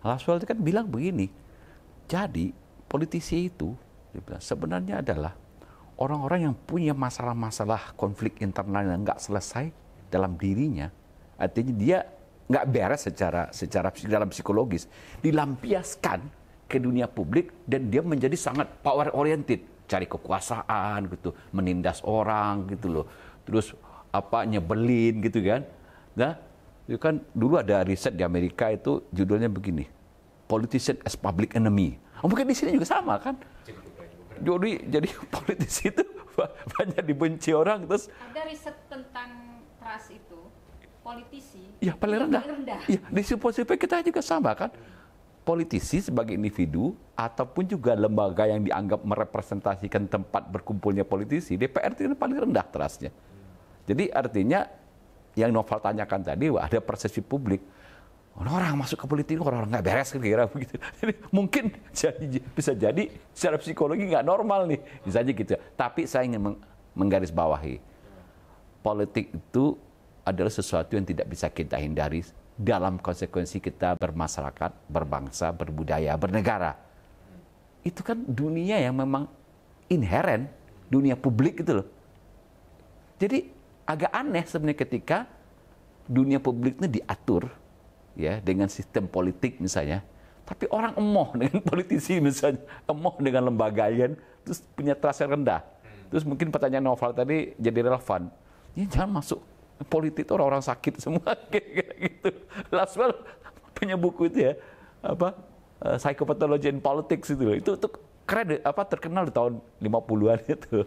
B: Laswell itu kan bilang begini, jadi politisi itu sebenarnya adalah orang-orang yang punya masalah-masalah konflik internal yang nggak selesai dalam dirinya, artinya dia nggak beres secara dalam psikologis, dilampiaskan ke dunia publik dan dia menjadi sangat power oriented, cari kekuasaan gitu, menindas orang gitu loh, terus apa nyebelin gitu kan. Nah, itu kan dulu ada riset di Amerika itu judulnya begini, politician as public enemy. Mungkin di sini juga sama kan. Jadi politisi itu banyak dibenci orang terus.
C: Ada riset tentang trust itu. Politisi
B: Ya paling rendah. Ya, di survei kita juga sama kan. Politisi sebagai individu ataupun juga lembaga yang dianggap merepresentasikan tempat berkumpulnya politisi, DPR itu paling rendah trustnya. Jadi artinya yang Noval tanyakan tadi, ada persepsi publik orang masuk ke politik orang nggak beres kira-kira begitu. Jadi mungkin bisa jadi secara psikologi nggak normal nih, bisa aja gitu. Tapi saya ingin menggarisbawahi, politik itu adalah sesuatu yang tidak bisa kita hindari dalam konsekuensi kita bermasyarakat, berbangsa, berbudaya, bernegara. Itu kan dunia yang memang inheren, dunia publik gitu loh. Jadi agak aneh sebenarnya ketika dunia publik ini diatur ya dengan sistem politik misalnya, tapi orang emoh dengan politisi misalnya, emoh dengan lembaga terus punya trust yang rendah. Terus mungkin pertanyaan Noval tadi jadi relevan. Ya jangan masuk politik itu orang-orang sakit semua kayak gitu. Laswell punya buku itu ya, apa Psychopathology in Politics itu keren, terkenal di tahun 50-an itu.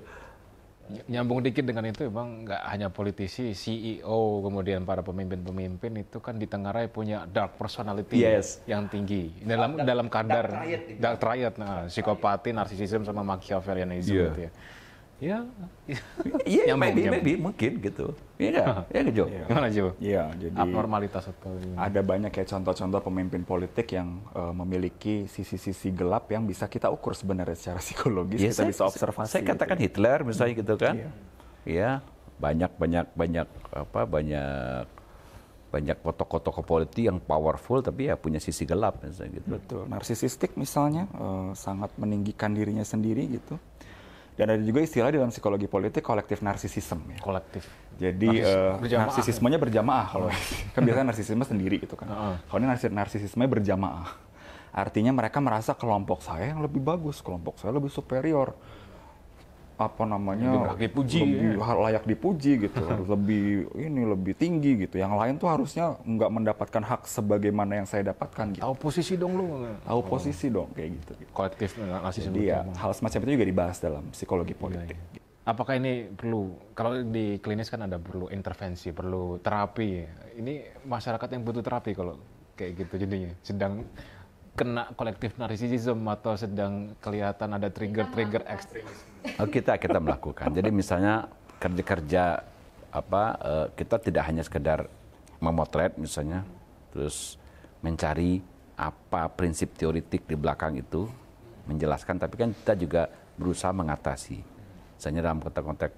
D: Nyambung dikit dengan itu, Bang, nggak hanya politisi, CEO, kemudian para pemimpin-pemimpin itu kan ditengarai punya dark personality yang tinggi dalam kadar dark triad, psikopati, narsisisme sama Machiavellianism gitu ya.
B: Iya, maybe mungkin gitu. Iya, Jo.
D: Gimana Jo?
A: Iya, jadi
D: abnormalitas atau
A: ada banyak ya contoh-contoh pemimpin politik yang memiliki sisi-sisi gelap yang bisa kita ukur sebenarnya secara psikologis, kita bisa observasi.
B: Saya katakan gitu. Hitler misalnya gitu kan. Iya, banyak tokoh-tokoh politik yang powerful tapi ya punya sisi gelap misalnya gitu.
A: Betul, narsisistik misalnya, sangat meninggikan dirinya sendiri gitu. Dan ada juga istilah dalam psikologi politik kolektif narsisisme ya.
D: Kolektif.
A: Jadi narsisismenya berjamaah kalau kan biasanya narsisisme sendiri gitu kan. Kalau ini narsisisme berjamaah. Artinya mereka merasa kelompok saya yang lebih bagus, kelompok saya lebih superior. apa namanya
D: Lebih berhak dipuji,
A: lebih layak dipuji gitu, harus lebih tinggi gitu. Yang lain tuh harusnya nggak mendapatkan hak sebagaimana yang saya dapatkan gitu.
D: Tahu posisi dong lu.
A: Tahu posisi dong kayak gitu.
D: Kolektif ngasih
A: Jadi ya hal semacam itu juga dibahas dalam psikologi politik.
D: Apakah ini perlu, kalau di klinis kan ada perlu intervensi, perlu terapi. Ini masyarakat yang butuh terapi kalau kayak gitu jadinya. Sedang kena kolektif narsisisme atau sedang kelihatan ada trigger-trigger ekstremisme.
B: Kita melakukan. Jadi misalnya kerja-kerja kita tidak hanya sekedar memotret misalnya, terus mencari apa prinsip teoritik di belakang itu, menjelaskan, tapi kan kita juga berusaha mengatasi. Misalnya dalam konteks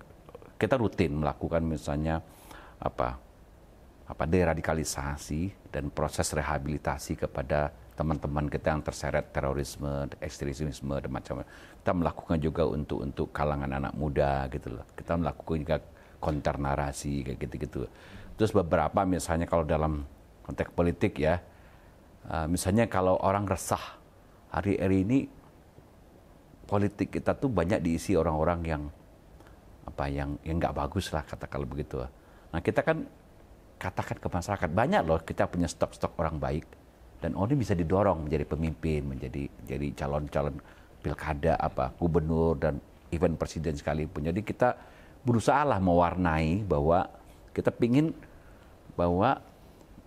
B: kita rutin melakukan misalnya deradikalisasi dan proses rehabilitasi kepada teman-teman kita yang terseret terorisme, ekstremisme dan macam-macam. Kita melakukan juga untuk kalangan anak muda gitu loh. Kita melakukan juga counter narasi kayak gitu-gitu. Terus beberapa misalnya kalau dalam konteks politik ya, misalnya kalau orang resah hari-hari ini politik kita tuh banyak diisi orang-orang yang yang nggak bagus lah katakan begitu. Nah kita kan katakan ke masyarakat banyak loh kita punya stok-stok orang baik. Dan orang ini bisa didorong menjadi pemimpin, menjadi calon-calon pilkada, gubernur dan even presiden sekalipun. Jadi kita berusaha lah mewarnai bahwa kita pingin bahwa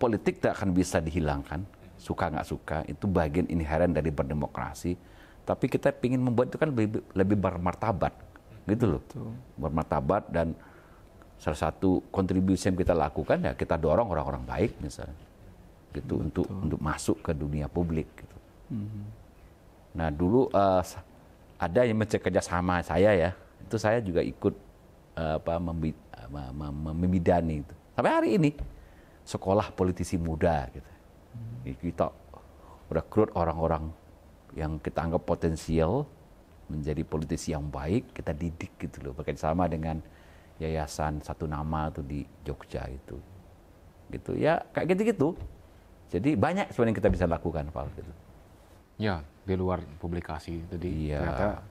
B: politik tak akan bisa dihilangkan, suka nggak suka, itu bagian inheren dari berdemokrasi. Tapi kita pingin membuat itu kan lebih bermartabat, gitu loh. Bermartabat, dan salah satu kontribusi yang kita lakukan ya kita dorong orang-orang baik misalnya. Gitu untuk masuk ke dunia publik gitu. Nah dulu ada yang bekerja sama saya ya, itu saya juga ikut memidani itu. Sampai hari ini sekolah politisi muda gitu. Kita rekrut orang-orang yang kita anggap potensial menjadi politisi yang baik, kita didik gitu loh. Bekerjasama dengan yayasan Satu Nama tuh di Jogja itu. Gitu ya kayak gitu-gitu. Jadi banyak sebenarnya kita bisa lakukan, Pak. Gitu.
D: Ya, di luar publikasi. Jadi ternyata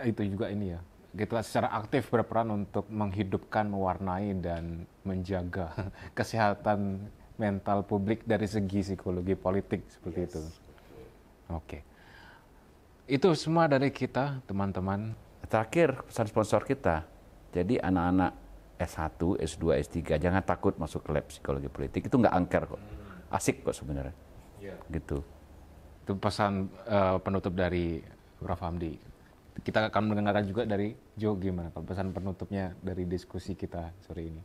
D: itu juga ini ya. Kita secara aktif berperan untuk menghidupkan, mewarnai, dan menjaga kesehatan mental publik dari segi psikologi politik seperti itu. Oke. Itu semua dari kita, teman-teman.
B: Terakhir, pesan sponsor kita. Jadi anak-anak S1, S2, S3, jangan takut masuk ke lab psikologi politik. Itu nggak angker kok. Asik kok sebenarnya, gitu.
D: Itu pesan penutup dari Prof. Hamdi. Kita akan mendengarkan juga dari Jo, gimana kalau pesan penutupnya dari diskusi kita sore ini?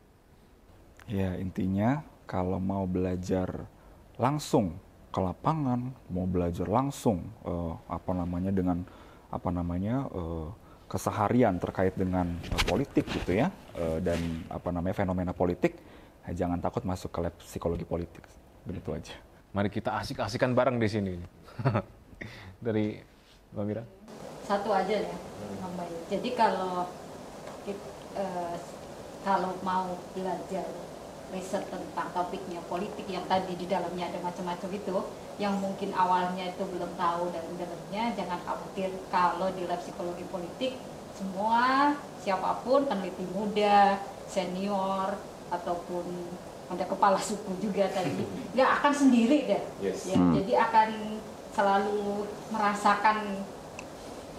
A: Ya intinya kalau mau belajar langsung ke lapangan, mau belajar langsung dengan keseharian terkait dengan politik gitu ya, dan fenomena politik, jangan takut masuk ke lab psikologi politik. Begitu aja.
D: Mari kita asik-asikan bareng di sini. Dari Mbak Mira.
C: Satu aja ya, Bang Bayu. Jadi kalau mau belajar riset tentang topiknya politik yang tadi di dalamnya ada macam-macam itu, yang mungkin awalnya itu belum tahu dan dalamnya, jangan khawatir kalau di lab psikologi politik semua siapapun, peneliti muda, senior ataupun ada kepala suku juga tadi, nggak akan sendiri deh. Ya, jadi akan selalu merasakan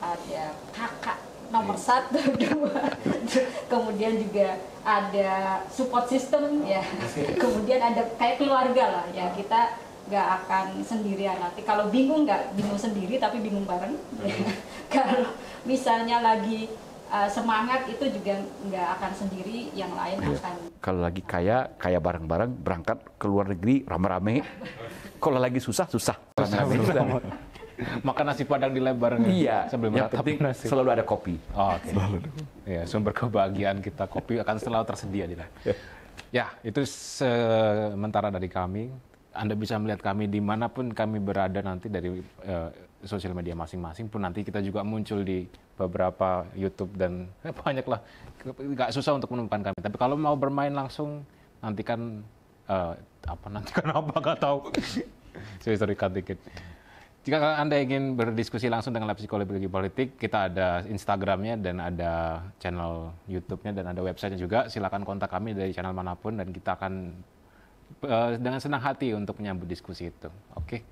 C: ada kakak nomor 1, 2, kemudian juga ada support system ya, kemudian ada kayak keluarga lah ya, kita nggak akan sendirian nanti. Kalau bingung nggak bingung sendiri tapi bingung bareng. Kalau misalnya lagi semangat itu juga nggak akan sendiri, yang lain akan.
B: Kalau lagi kaya bareng-bareng, berangkat ke luar negeri rame-rame. Kalau lagi susah.
D: Makan nasi padang di lab bareng.
B: Iya.
D: Sambil
B: yang penting selalu ada kopi.
D: Oh, oke. Ya, sumber kebahagiaan kita, kopi akan selalu tersedia di lab. Ya, itu sementara dari kami. Anda bisa melihat kami dimanapun kami berada nanti dari sosial media masing-masing pun, nanti kita juga muncul di beberapa YouTube dan banyak lah. Nggak susah untuk menemukan kami. Tapi kalau mau bermain langsung, nantikan apa nggak tahu. Sorry, cut dikit. Jika Anda ingin berdiskusi langsung dengan Lab Psikologi Politik, kita ada Instagramnya dan ada channel YouTube-nya dan ada website-nya juga. Silakan kontak kami dari channel manapun dan kita akan dengan senang hati untuk menyambut diskusi itu. Oke,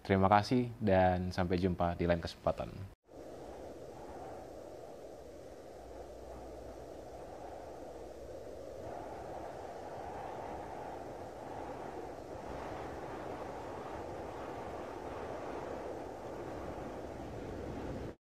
D: terima kasih dan sampai jumpa di lain kesempatan.